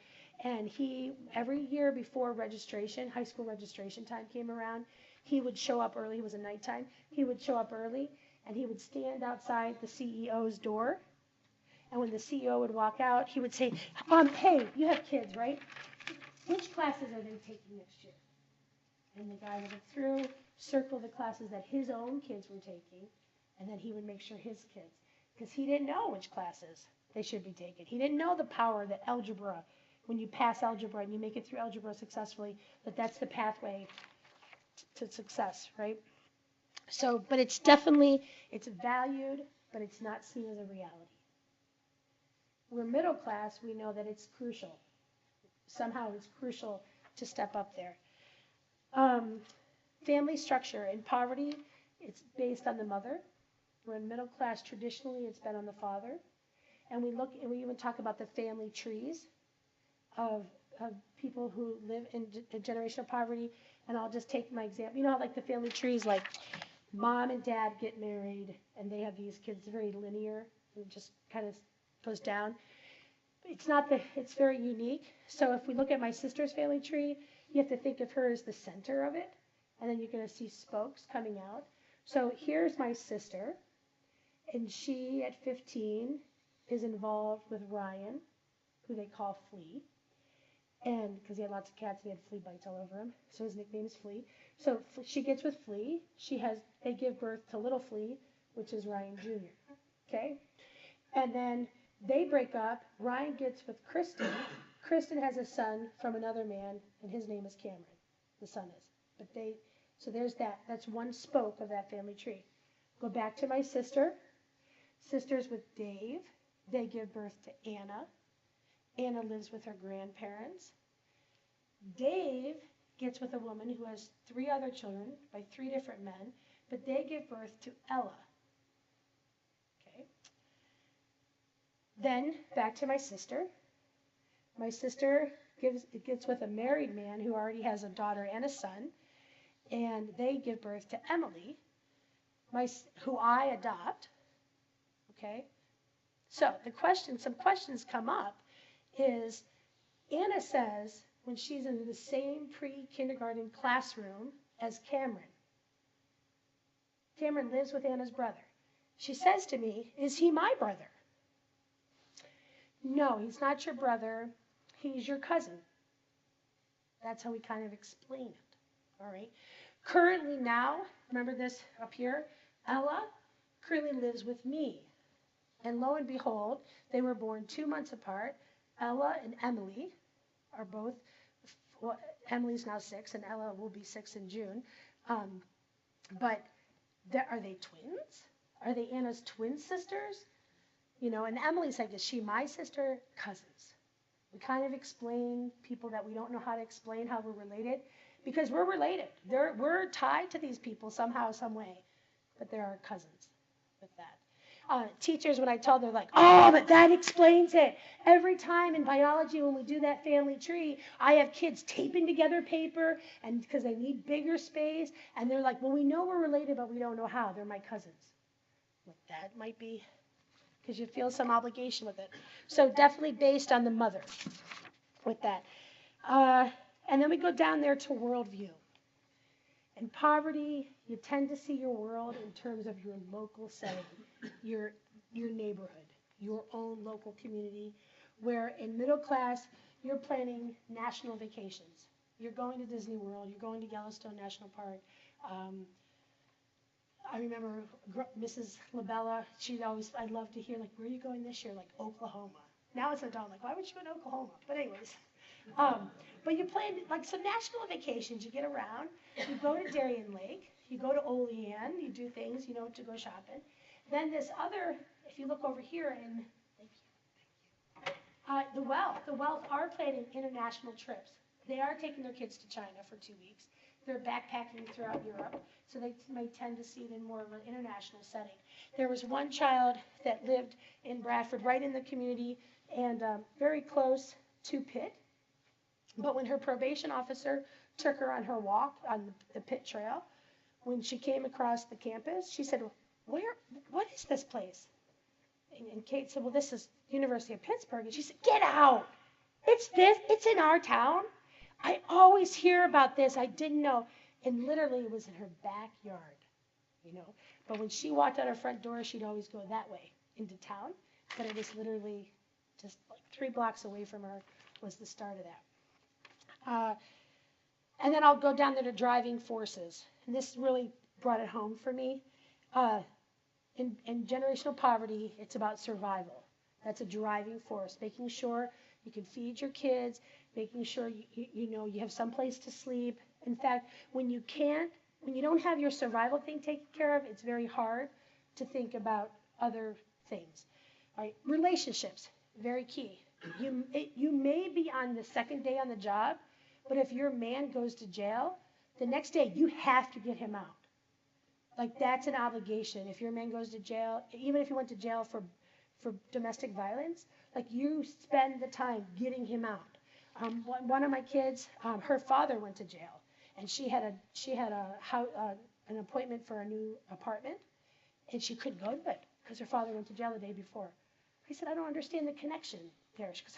and he, every year before registration, high school registration time came around, he would show up early. It was a nighttime. He would show up early, and he would stand outside the CEO's door. And when the CEO would walk out, he would say, hey, you have kids, right? Which classes are they taking next year? And the guy would look through, circle the classes that his own kids were taking, and then he would make sure his kids, because he didn't know which classes they should be taking. He didn't know the power that algebra, when you pass algebra and you make it through algebra successfully, that's the pathway to success, right? So, but it's valued, but it's not seen as a reality. We're middle class, we know that it's crucial. Somehow it's crucial to step up there. Family structure. In poverty, it's based on the mother. We're in middle class, traditionally it's been on the father. And we even talk about the family trees of people who live in generational poverty. And I'll just take my example. You know how like the family trees, like mom and dad get married and they have these kids, very linear, and it just kind of goes down. It's very unique. So if we look at my sister's family tree, you have to think of her as the center of it, and then you're going to see spokes coming out. So here's my sister, and she at 15 is involved with Ryan, who they call Flea, and because he had lots of cats, he had flea bites all over him, so his nickname is Flea. So she gets with Flea. They give birth to little Flea, which is Ryan Jr. Okay, and then they break up. Ryan gets with Kristen. Kristen has a son from another man, and his name is Cameron. The son is. So there's that. That's one spoke of that family tree. Go back to my sister. Sister's with Dave. They give birth to Anna. Anna lives with her grandparents. Dave gets with a woman who has 3 other children by 3 different men, but they give birth to Ella. Okay. Then back to my sister. My sister gets with a married man who already has a daughter and a son, and they give birth to Emily, who I adopt. Okay. So some questions come up is Anna says when she's in the same pre-kindergarten classroom as Cameron. Cameron lives with Anna's brother. She says to me, is he my brother? No, he's not your brother. He's your cousin. That's how we kind of explain it. All right. Currently now, remember this up here? Ella currently lives with me. And lo and behold, they were born 2 months apart. Ella and Emily are both, Emily's now 6, and Ella will be 6 in June. But are they twins? Are they Anna's twin sisters? And Emily's like, is she my sister? Cousins. We kind of explain people that we don't know how to explain how we're related, because we're related. We're tied to these people somehow, some way, but they're our cousins with that. Teachers, when I tell them, they're like, oh, but that explains it. Every time in biology when we do that family tree, I have kids taping together paper and because they need bigger space, and they're like, well, we know we're related, but we don't know how. They're my cousins. Like, that might be because you feel some obligation with it. So definitely based on the mother with that. And then we go down there to worldview. In poverty, you tend to see your world in terms of your local setting, your neighborhood, your own local community, where in middle class, you're planning national vacations. You're going to Disney World, you're going to Yellowstone National Park. I remember Mrs. Labella, I'd love to hear, like, where are you going this year? Like, Oklahoma. Now it's an adult, like, why would you go to Oklahoma? But anyways, But you plan, like, some national vacations, you get around, you go to Darien Lake, you go to Olean, you do things, to go shopping. Then this other, if you look over here in, the Wealth are planning international trips. They are taking their kids to China for 2 weeks. They're backpacking throughout Europe, so they may tend to see it in more of an international setting. There was one child that lived in Bradford, right in the community, and very close to Pitt. But when her probation officer took her on her walk on the Pitt Trail, when she came across the campus, she said, what is this place? And Kate said, well, this is University of Pittsburgh. And she said, get out. It's in our town. I always hear about this. I didn't know. And literally it was in her backyard, But when she walked out her front door, she'd always go that way into town. But it was literally just like 3 blocks away from her was the start of that. And then I'll go down there to driving forces. And this really brought it home for me. In generational poverty, it's about survival. That's a driving force, making sure you can feed your kids, making sure you have some place to sleep. In fact, when you don't have your survival thing taken care of, it's very hard to think about other things. All right, relationships, very key. You may be on the second day on the job, but if your man goes to jail, the next day you have to get him out. Like, that's an obligation. If your man goes to jail, even if he went to jail for domestic violence, like, you spend the time getting him out. One of my kids, her father went to jail, and she had an appointment for a new apartment, and she couldn't go to it because her father went to jail the day before. I said, I don't understand the connection there. She goes,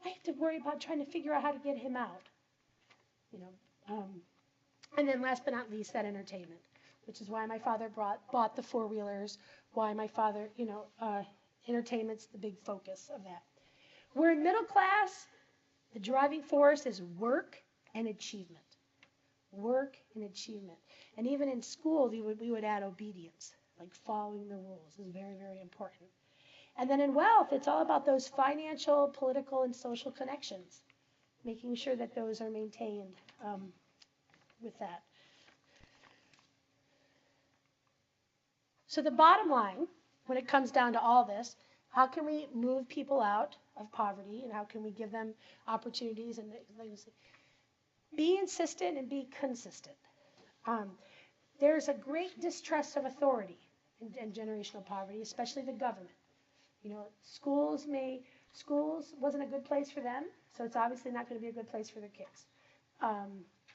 I have to worry about trying to figure out how to get him out. And then last but not least, that entertainment, which is why my father bought the 4-wheelers, why my father, entertainment's the big focus of that. We're in middle class. The driving force is work and achievement. Work and achievement. And even in school, we would add obedience, like following the rules is very, very important. And then in wealth, it's all about those financial, political, and social connections, making sure that those are maintained with that. So the bottom line, when it comes down to all this, how can we move people out of poverty, and how can we give them opportunities and things? Be insistent and be consistent. There's a great distrust of authority in generational poverty, especially the government. Schools wasn't a good place for them, so it's obviously not going to be a good place for their kids.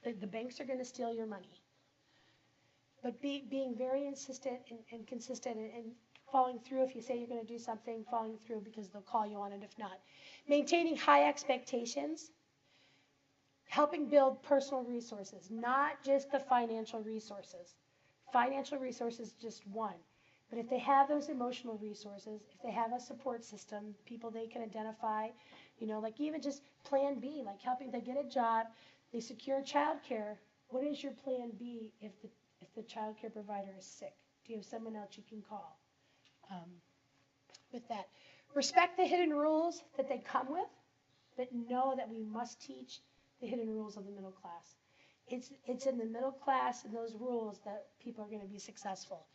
The banks are going to steal your money. But being very insistent and consistent and following through if you say you're going to do something, following through because they'll call you on it if not. Maintaining high expectations, helping build personal resources, not just the financial resources. Financial resources is just one. But if they have those emotional resources, if they have a support system, people they can identify, like even just plan B, like helping them get a job, they secure child care. What is your plan B if the child care provider is sick? Do you have someone else you can call? With that, respect the hidden rules that they come with, but know that we must teach the hidden rules of the middle class. It's in the middle class and those rules that people are going to be successful.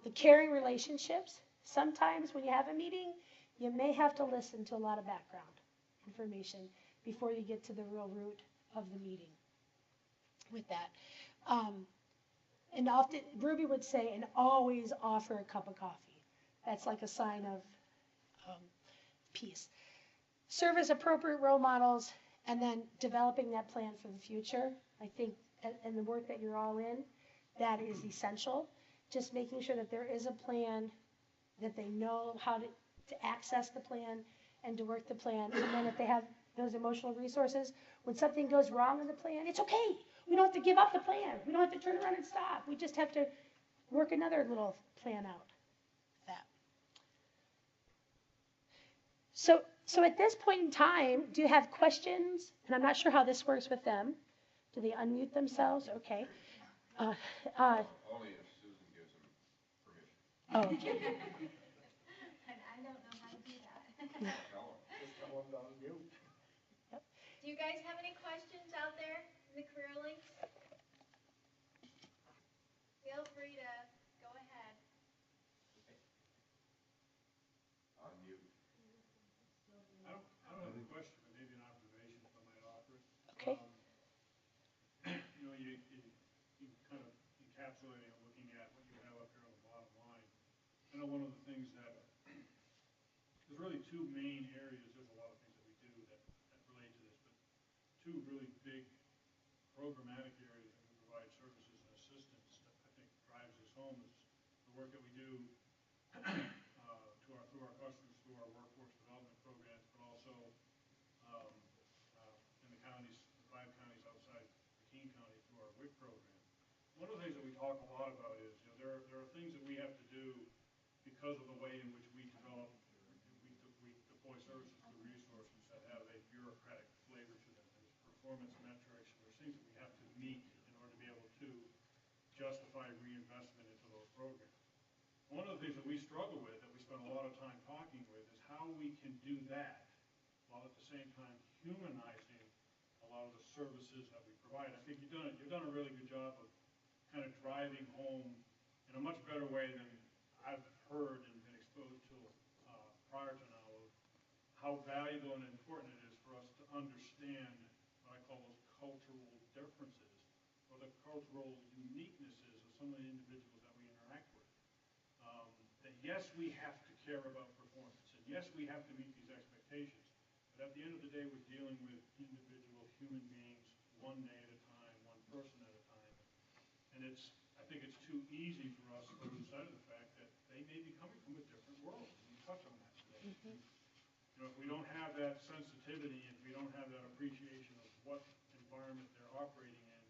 The caring relationships, sometimes when you have a meeting, you may have to listen to a lot of background information before you get to the real root of the meeting with that. And often, Ruby would say, and always offer a cup of coffee. That's like a sign of peace. Serve as appropriate role models, and then developing that plan for the future. I think, and the work that you're all in, that is essential. Just making sure that there is a plan, that they know how to access the plan and to work the plan. And then if they have those emotional resources, when something goes wrong in the plan, it's okay. We don't have to give up the plan. We don't have to turn around and stop. We just have to work another little plan out. That. So at this point in time, do you have questions? And I'm not sure how this works with them. Do they unmute themselves? Okay. Only if Susan gives them permission. Oh, okay. And I don't know how to do that. Tell her. Just tell them to unmute. Yep. you guys have any questions out there in the career links? Feel free to go ahead. On mute. I don't have a question, but maybe an observation if I might offer it. Okay. You know, you kind of encapsulating and looking at what you have up here on the bottom line. I know one of the things that, there's really two main areas, there's a lot of things that we do that relate to this, but two really big programmatic areas that we provide services and assistance that I think drives us home is the work that we do through our customers, through our workforce development programs, but also in the counties, the 5 counties outside McKean County through our WIC program. One of the things that we talk a lot about is, you know, there are things that we have to do because of the way in which we develop, we deploy services through resources that have a bureaucratic flavor to them. There's performance metrics, there's things that we have to meet in order to be able to justify reinvestment into those programs. One of the things that we struggle with, that we spend a lot of time talking with, is how we can do that while at the same time humanizing a lot of the services that we provide. I think you've done a really good job of kind of driving home in a much better way than I've heard and been exposed to prior to now, of how valuable and important it is for us to understand what I call those cultural differences, or the cultural uniquenesses of some of the individuals that we interact with. That yes, we have to care about performance, and yes, we have to meet these expectations, but at the end of the day, we're dealing with individual human beings, one day at a time, one person at a time. And I think it's too easy for us to lose sight of the fact that they may be coming from a different world. You touch on that today. You know, if we don't have that sensitivity, if we don't have that appreciation of what environment they're operating in,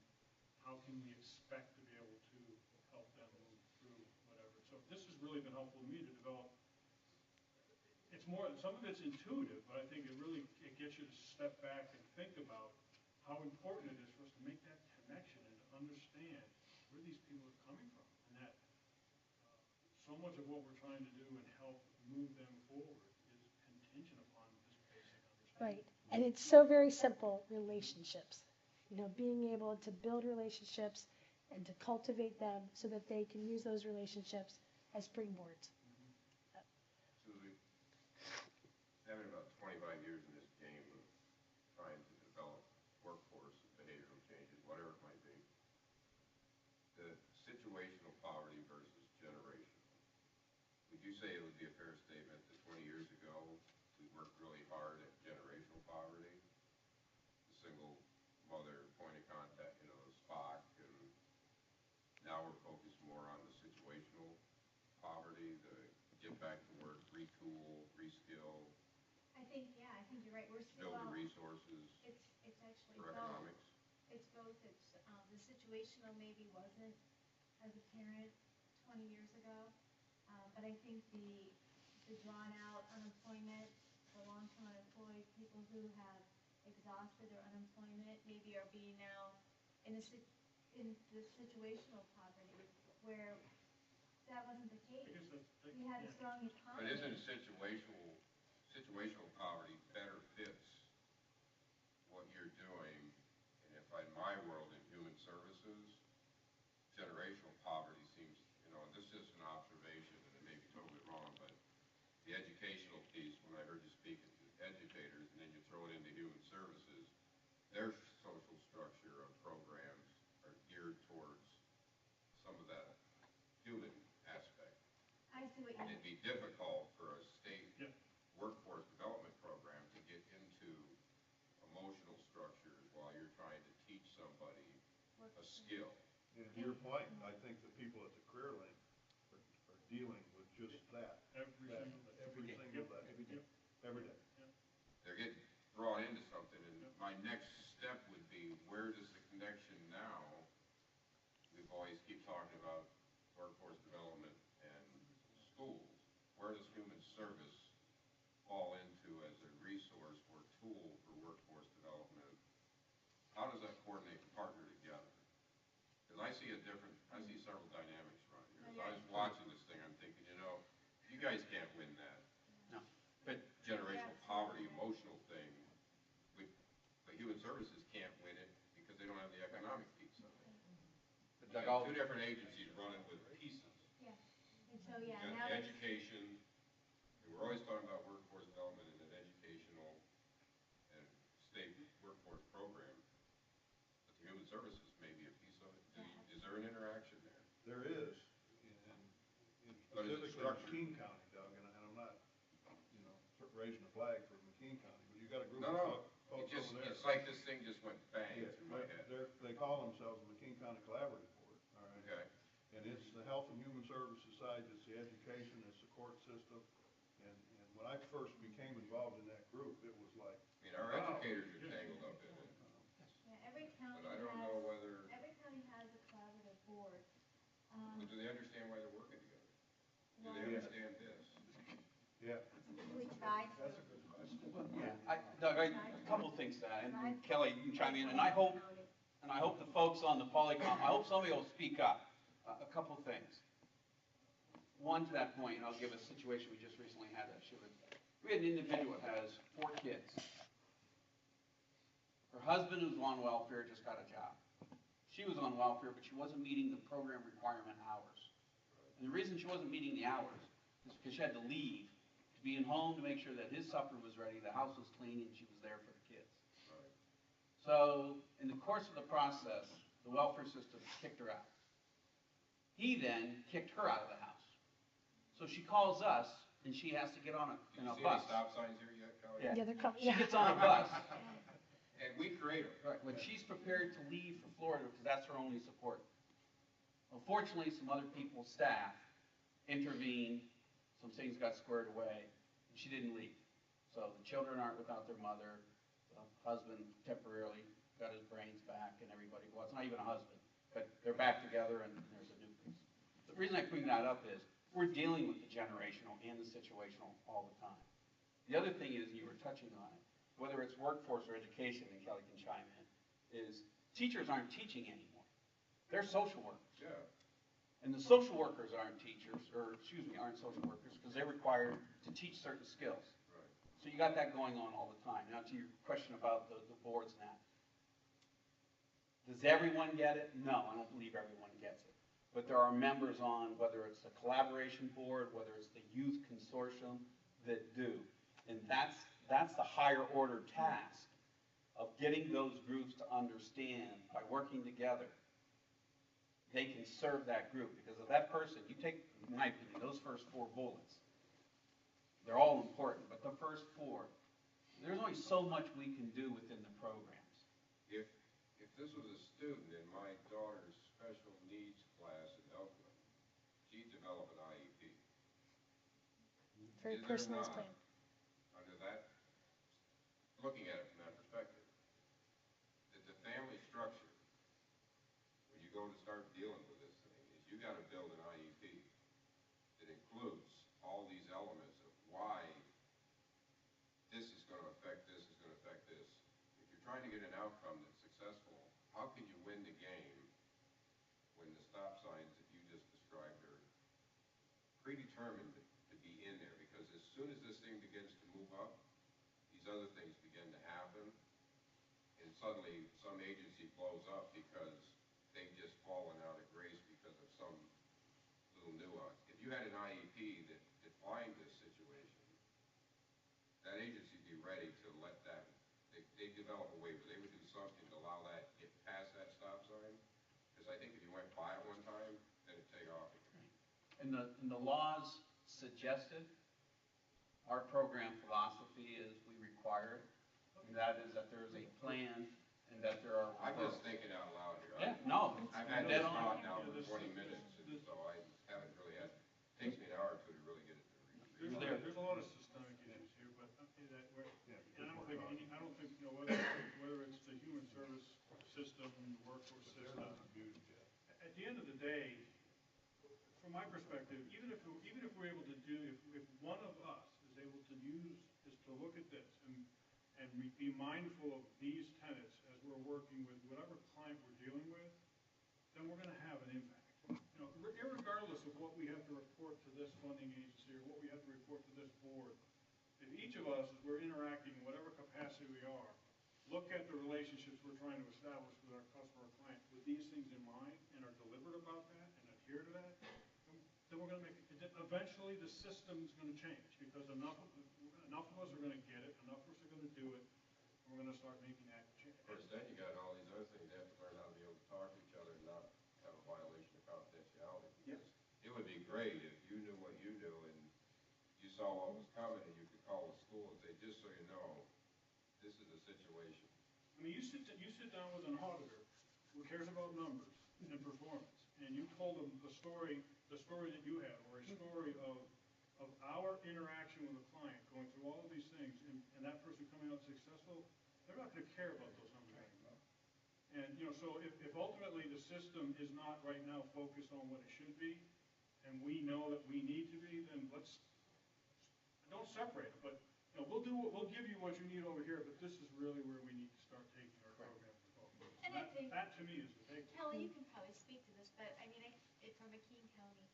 how can we expect to be able to help them move through whatever? So this has really been helpful to me to develop. It's more, some of it's intuitive, but I think it gets you to step back and think about how important it is for us to make that connection and to understand where these people are coming from, and that so much of what we're trying to do and help move them forward is contingent upon this basic understanding. Right. And it's so very simple, relationships. You know, being able to build relationships and to cultivate them so that they can use those relationships as springboards. Susie, having about 25 years in this game of trying to develop workforce and behavioral changes, whatever it might be, the situational poverty versus generational. Would you say it would be a fair statement that 20 years ago we worked really hard at generational poverty, the single mother point of contact, you know, the SPOC, and now we're focused more on the situational poverty, the get back to work, retool, reskill, I think you're right. We're still, build the resources it's actually for both. economics. It's both. It's the situational maybe wasn't as apparent 20 years ago, but I think the drawn out unemployment, the long-term unemployed, people who have exhausted their unemployment maybe are being now in the situational poverty where that wasn't the case. We had a strong economy. But isn't situational poverty better fits what you're doing? And if in my world in human services, generational poverty seems, you know, and this is an observation, and it may be totally wrong, but the educational piece, when I heard you speak to educators, and then you throw it into human services, their social structure of programs are geared towards some of that human aspect. I see what you And mean. it'd be difficult for a state workforce development program to get into emotional structures while you're trying to teach somebody a skill. And to your point, I think the people at the career link are dealing with just that. Every single day. Every single day. Every day. They're getting brought into something, and my next step would be, where does the connection now? We've always keep talking about workforce development and schools. Where does human service fall into as a resource or tool for workforce development? How does that coordinate and partner together? Because I see several dynamics around here. As I was watching this thing, I'm thinking, you know, you guys can't win that. No. But generational poverty, emotional thing, but human You Doug, got two different agencies running with pieces. Yeah, and so, yeah, You now got that, education, and we're always talking about workforce development in an educational and state workforce program, but the human services may be a piece of it. Is there an interaction there? There is, in But is it specifically structured? McKean County, Doug, and I'm not, raising a flag for McKean County, but you got a group No, of folks over there. it's like this thing just went bang Yeah, through my head. they call themselves the McKean County Collaborative Board, all right? Okay, And it's the health and human services side, it's the education, it's the court system. And when I first became involved in that group, it was like, I mean, our educators are tangled up in it, yeah, every county but I don't know has, whether, every county has a collaborative board. but do they understand why they're working together? Do Well, they understand this? yeah. we try to. That's a good question. Yeah, Doug, a couple things to that, and Kelly, you can chime in, and I hope the folks on the Polycom, I hope somebody will speak up. A couple things. One, to that point, and I'll give a situation we just recently had that she was, we had an individual that has 4 kids. Her husband, who's on welfare, just got a job. She was on welfare, but she wasn't meeting the program requirement hours. And the reason she wasn't meeting the hours is because she had to leave to be in home to make sure that his supper was ready, the house was clean, and she was there for the kids. Right. So, in the course of the process, the welfare system kicked her out. He then kicked her out of the house. So she calls us, and she has to get on Did a you see bus. any stop signs here yet, Kelly? Yeah. Yeah, they're coming, She yeah. gets on a bus. And we create them. Right, when she's prepared to leave for Florida, because that's her only support. Unfortunately, some other people's staff intervened, some things got squared away, and she didn't leave. So the children aren't without their mother, the husband temporarily got his brains back, and everybody, well, it's not even a husband, but they're back together, and there's a new piece. The reason I bring that up is, we're dealing with the generational and the situational all the time. The other thing is, you were touching on it, whether it's workforce or education, and Kelly can chime in, is teachers aren't teaching anymore. They're social workers. Yeah. And the social workers aren't teachers, or excuse me, aren't social workers, because they're required to teach certain skills. Right. So you got that going on all the time. Now to your question about the boards and that. Does everyone get it? No, I don't believe everyone gets it. But there are members on, whether it's the collaboration board, whether it's the youth consortium, that do. And that's the higher order task of getting those groups to understand, by working together, they can serve that group. Because of that person, you take, in my opinion, those first 4 bullets, they're all important, but the first 4, there's only so much we can do within the programs. If this was a student in my daughter's special needs class in Elkland, she'd develop an IEP. Very Is there personalized not, plan. under that, looking at it from that perspective, that the family structure, when you go to start dealing with this thing, is you gotta build an IEP that includes all these elements of why this is gonna affect this, is gonna affect this. If you're trying to get an outcome that's successful, how can you win the game when the stop signs that you just described are predetermined to be in there? Because as soon as this thing begins to move up, these other things begin to happen, and suddenly some agency blows up because they've just fallen out of grace because of some little nuance. If you had an IEP that defined this situation, that agency would be ready to let that, they develop a way where they would do something to allow that to get past that stop sign. Because I think if you went by it one time, then it'd take off again. And the laws suggested, our program philosophy is we require it, and that is that there is a plan and that there are. I'm just thinking out loud here. Yeah, no, I've had dead this on. thought now for 20 minutes, and so I haven't really had, takes me an hour or two to really get it to read. There's a lot of systemic issues here, but and I don't think, whether it's the human service system, the workforce system, at the end of the day, from my perspective, even if we're able to do, if one of us is able to look at this and be mindful of these tenets as we're working with whatever client we're dealing with, then we're going to have an impact. Irregardless of what we have to report to this funding agency or what we have to report to this board, if each of us, as we're interacting in whatever capacity we are, look at the relationships we're trying to establish with our customer or client with these things in mind and are delivering about that and adhere to that, then we're gonna make it, eventually the system's gonna change, because enough of us are gonna get it, enough of us are gonna do it, and we're gonna start making active change. Of course, then you got all these other things, they have to learn how to be able to talk to each other and not have a violation of confidentiality. Yeah. Because it would be great if you knew what you knew and you saw what was coming and you could call the school and say, just so you know, this is the situation. I mean, you sit down with an auditor who cares about numbers and performance, and you told them the story that you had, or a story of our interaction with a client, going through all of these things, and that person coming out successful, they're not gonna care about those numbers anymore. And, you know, so if ultimately the system is not right now focused on what it should be, and we know that we need to be, then don't separate it, but, you know, we'll give you what you need over here, but this is really where we need to start taking our program forward. And I think- That to me is the big. Kelly, you can probably speak to this, but I mean, from McKean County,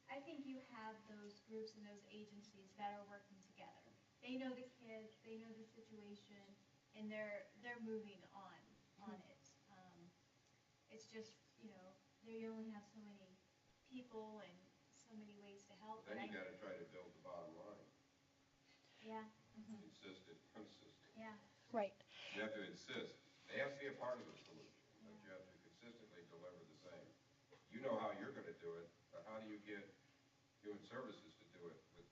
I think you have those groups and those agencies that are working together. They know the kids, they know the situation, and they're moving on it. It's just, you know, you only have so many people and so many ways to help. Then you gotta try to build the bottom line, Yeah, consistent. yeah. Right. You have to insist. They have to be a part of the solution, but you have to consistently deliver the same. You know how you're gonna do it, but how do you get human services to do it with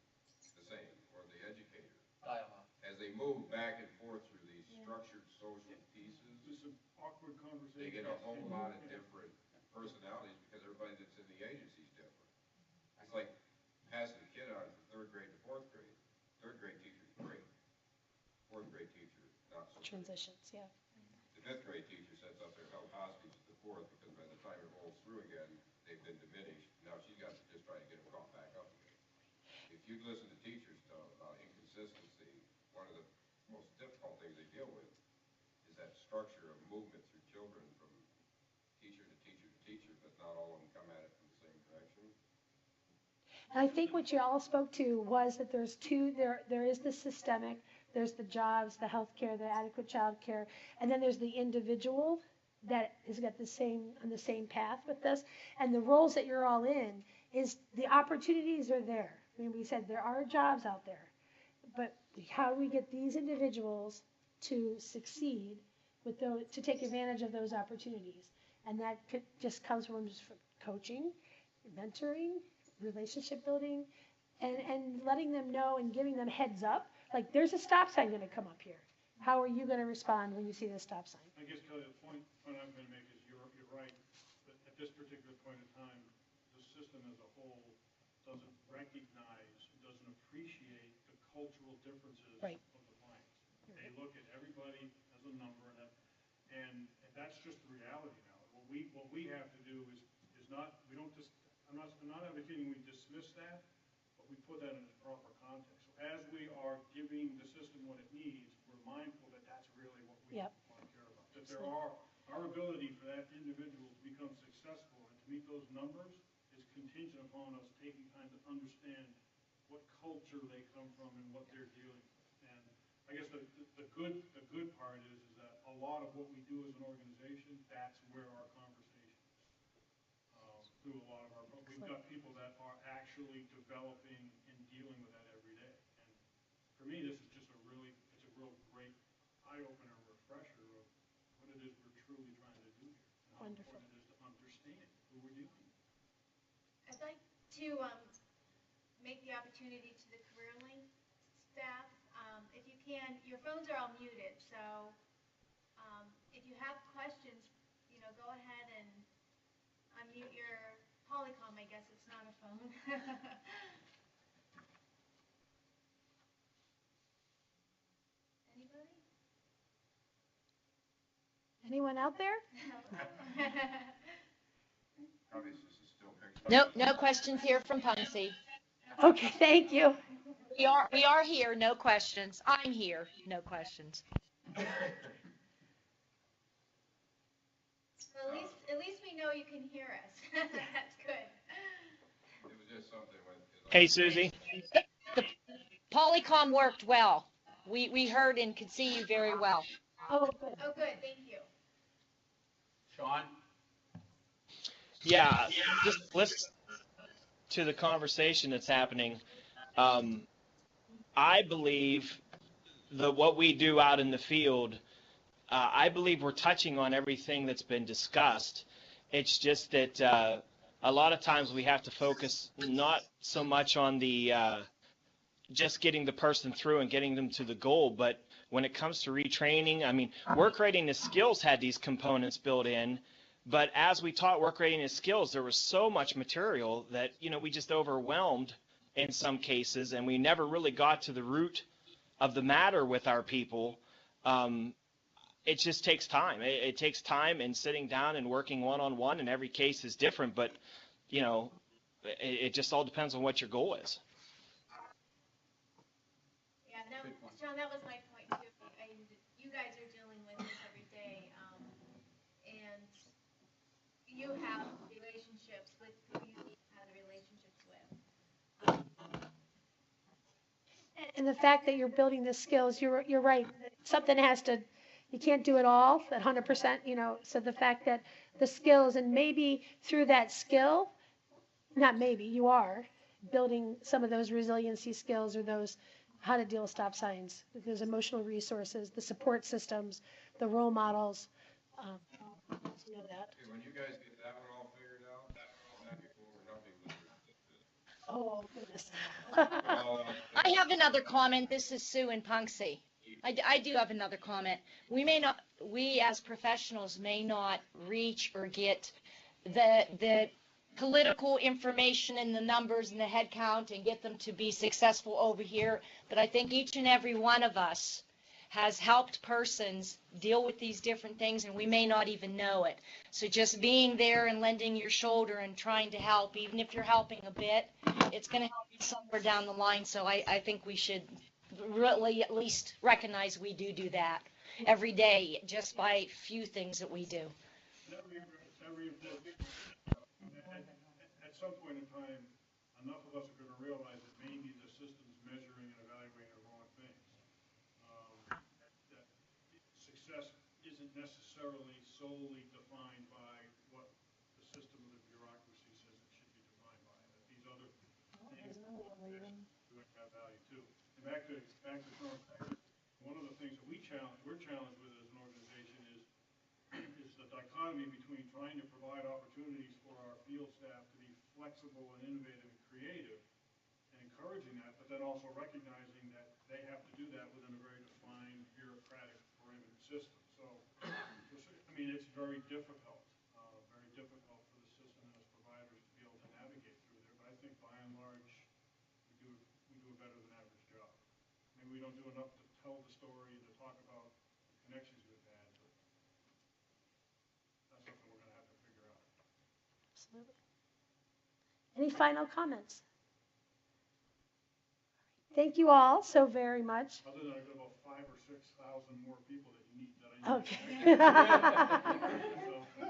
the same, or the educator? Dialogue. As they move back and forth through these Yeah. structured social pieces, Just an awkward conversation. they get a whole lot of different personalities because everybody that's in the agency is different. It's like passing a kid on from third grade to fourth grade. Third grade teacher's great. Fourth grade teacher, not so great. Transitions, yeah. The fifth grade teacher sets up there held hostage to the fourth because by the time it rolls through again, they've been diminished. Now she's got to just try to get them caught back up again. If you listen to teachers talk about inconsistency, one of the most difficult things they deal with is that structure of movement through children from teacher to teacher to teacher, but not all of them come at it from the same direction. And I think what you all spoke to was that there's there is the systemic, there's the jobs, the healthcare, the adequate child care, and then there's the individual that has got on the same path with this. And the roles that you're all in is the opportunities are there. I mean, we said there are jobs out there, but how do we get these individuals to succeed with those, to take advantage of those opportunities? And that just comes from just coaching, mentoring, relationship building, and letting them know and giving them heads up. Like, there's a stop sign going to come up here. How are you going to respond when you see the stop sign? I guess, Kelly, the point I'm going to make is you're right, but at this particular point in time, the system as a whole doesn't recognize, doesn't appreciate the cultural differences Right. of the clients. They look at everybody as a number, and that's just the reality now. What we have to do is not, we don't just, I'm not advocating we dismiss that, but we put that in its proper context. So as we are giving the system what it needs, we're mindful that that's really what we Yep. want to care about. That there are, our ability for that individual to become successful and to meet those numbers is contingent upon us taking time to understand what culture they come from and what they're dealing with. And I guess the good part is that a lot of what we do as an organization, that's where our conversation is. Through a lot of our, we've got people that are actually developing and dealing with that every day. And for me, this is just it's a real great eye-opener and refresher of what it is we're truly trying to do here. And how Wonderful. important it is to understand who we're dealing with. I'd like to make the opportunity to the Career Link staff, if you can, your phones are all muted, so if you have questions, you know, go ahead and unmute your Polycom. I guess it's not a phone. Anybody? Anyone out there? Obviously, this is still picture. No questions here from Puncie. Okay, thank you. We are here, no questions. I'm here, no questions. Well, at least we know you can hear us. That's good. It was just something when. Hey, Susie. The Polycom worked well. We heard and could see you very well. Oh, good. Oh, good, thank you. Sean? Yeah, just listen to the conversation that's happening. Um, I believe what we do out in the field, I believe we're touching on everything that's been discussed. It's just that a lot of times we have to focus not so much on the just getting the person through and getting them to the goal, but when it comes to retraining, I mean, work readiness skills had these components built in, but as we taught work readiness skills, there was so much material that, we just overwhelmed in some cases, and we never really got to the root of the matter with our people. It just takes time. It takes time and sitting down and working one-on-one, and every case is different, but, it just all depends on what your goal is. Yeah, no, John, that was my point too. You guys are dealing with this every day, and you have relationships with who you need to have the relationships with. And the fact that you're building the skills, you're right. Something has to, you can't do it all at 100%, so the fact that the skills, and maybe through that skill, not maybe, you are building some of those resiliency skills, or those how to deal with stop signs, those emotional resources, the support systems, the role models. You know that. Okay, when you guys get that one all figured out, that before we're helping with Oh, goodness. well, I have another comment. This is Sue in Punxsutawney. I do have another comment. We as professionals may not reach or get the political information and the numbers and the head count and get them to be successful over here, but I think each and every one of us has helped persons deal with these different things, and we may not even know it. So just being there and lending your shoulder and trying to help, even if you're helping a bit, it's going to help you somewhere down the line. So I think we should really at least recognize we do that every day, just by few things that we do. At some point in time, enough of us are going to realize that maybe the system's measuring and evaluating the wrong things. That success isn't necessarily solely defined by what the system of the bureaucracy says it should be defined by. That these other things do have value too. And back to one of the things that we're challenged with as an organization is the dichotomy between trying to provide opportunities for our field staff to be flexible and innovative and creative, and encouraging that, but then also recognizing that they have to do that within a very defined bureaucratic perimeter system. So, I mean, it's very difficult for the system and its providers to be able to navigate through there. But I think by and large, we do a better than average job. Maybe we don't do enough to tell the story and to talk about the connections we've had, but that's something we're going to have to figure out. Absolutely. Any final comments? Thank you all so very much. Other than I've got about 5,000 or 6,000 more people that you need that I need. Okay.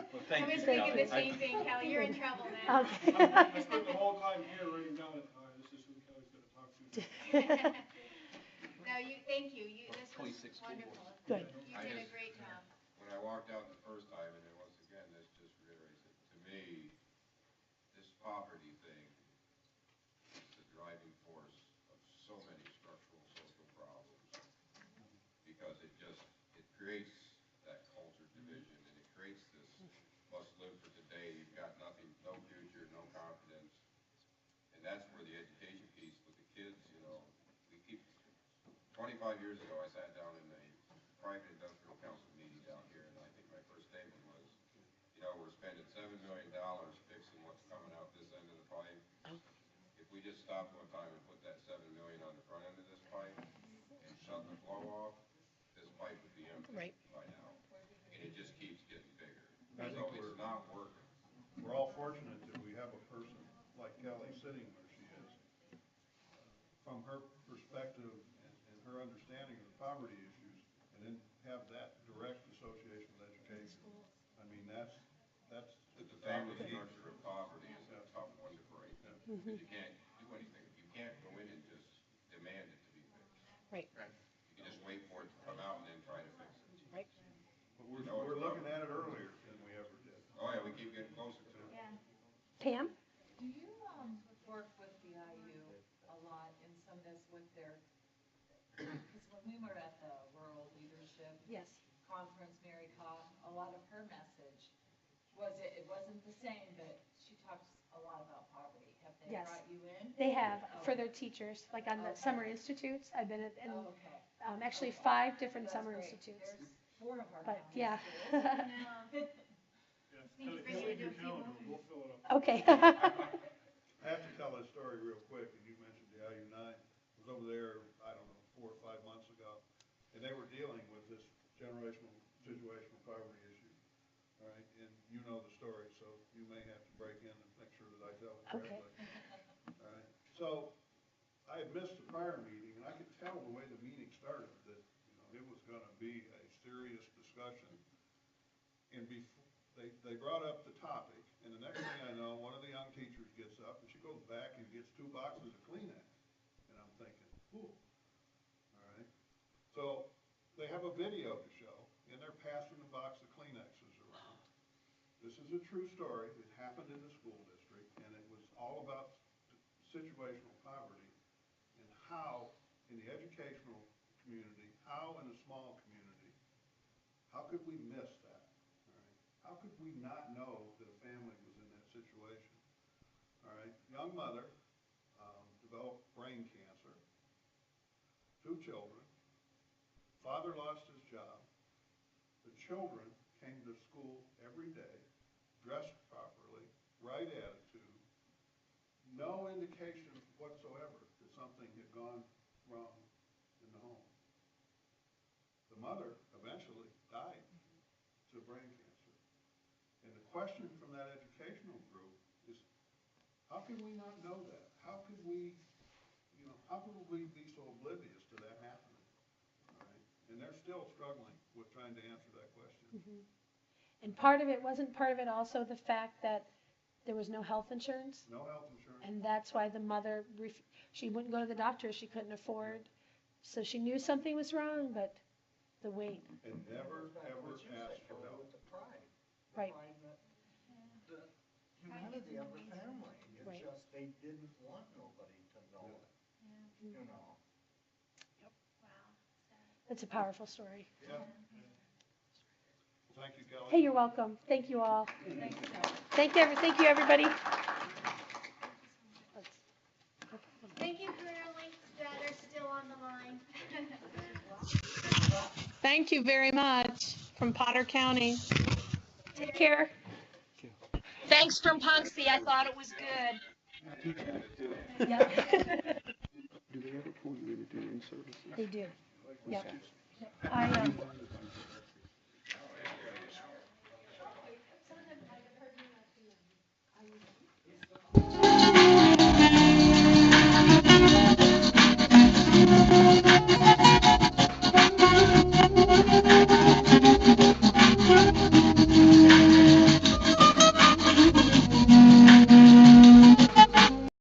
Well, thank I you, was thinking Kelly. the same thing, Kelly. You're in trouble now. Okay. I spent the whole time here writing down, this is who Kelly's going to talk to. No, thank you. This was 26 schools. wonderful. Good. You did a great job. when I walked out the first time, and then once again, this just reiterates it, to me, this poverty thing is the driving force of so many structural social problems. Because it creates that culture division, and it creates this must live for today, you've got nothing, no future, no confidence. And that's where the education piece with the kids, we keep, 25 years ago, I sat down in a private industrial council meeting down here, and I think my first statement was, we're spending $7 million fixing what's coming out this end of the pipe. If we just stopped one time and put that $7 million on the front end of this pipe and shut the flow off, this pipe would be empty by now. And it just keeps getting bigger. So it's not working. We're all fortunate that we have a person like Kelly sitting where she is. From her perspective and her understanding of the poverty issues, and then have that direct association with education. I mean, that's The family structure of poverty is a tough one to break. Because you can't do anything. You can't go in and just demand it to be fixed. Right. You can just wait for it to come out and then try to fix it. Right. But we're looking at it earlier than we ever did. Oh yeah, we keep getting closer to it. Yeah. Pam? Do you, work with the IU a lot in some of this with their, because when we were at the Rural Leadership Yes. Conference, Mary Cobb, a lot of her message was it wasn't the same, but she talks a lot about poverty. Have they Yes. brought you in? They have for Okay. their teachers, like on the Okay. summer institutes. I've been at, and Oh, okay. actually Okay. 5 different That's summer great. institutes. There's 4 of our But counties yeah. do it. Yeah, Need to Kelly, bring you leave to your a few calendar, more. we'll fill it up. Okay. I have to tell this story real quick, and you mentioned the IU9. I was over there, I don't know, 4 or 5 months ago, and they were dealing with this situational poverty issue. All right, and you know the story, so you may have to break in and make sure that I tell it Okay. correctly. All right, so I had missed the prior meeting, and I could tell the way the meeting started that, it was gonna be a serious discussion. And they brought up the topic, and the next thing I know, one of the young teachers gets up, and she goes back and gets 2 boxes of Kleenex. And I'm thinking, ooh, all right. So they have a video to show, and they're passing a box of Kleenexes around. This is a true story. It happened in the school district, and it was all about situational poverty and how, in the educational community, how in a small community, how could we miss that? All right? How could we not know that a family was in that situation? All right, young mother developed brain cancer, 2 children, father lost his job, the children came to school every day, dressed properly, right attitude, no indication whatsoever that something had gone wrong in the home. The mother eventually died to brain cancer. And the question from that educational group is, how can we not know that? How could we, how could we be so oblivious to that happening? All right? And they're still struggling with trying to answer that question. Mhm. And wasn't part of it also the fact that there was no health insurance? No health insurance. And that's why the mother, she wouldn't go to the doctor, she couldn't afford. So she knew something was wrong, but the weight. And never, ever asked for help. With the pride. Right. Pride that, the humanity of the family. It's Right. just, they didn't want nobody to know it, Wow. It's a powerful story. Yeah. Thank you, Kelly. Hey, you're welcome. Thank you all. Thanks, Kelly. Thank you, everybody. Thank you for our links that are still on the line. Thank you very much from Potter County. Take care. Thanks from Punxsutawney. I thought it was good. Yep. Do they ever pull you in to do in-services? They do. Yep. Okay. I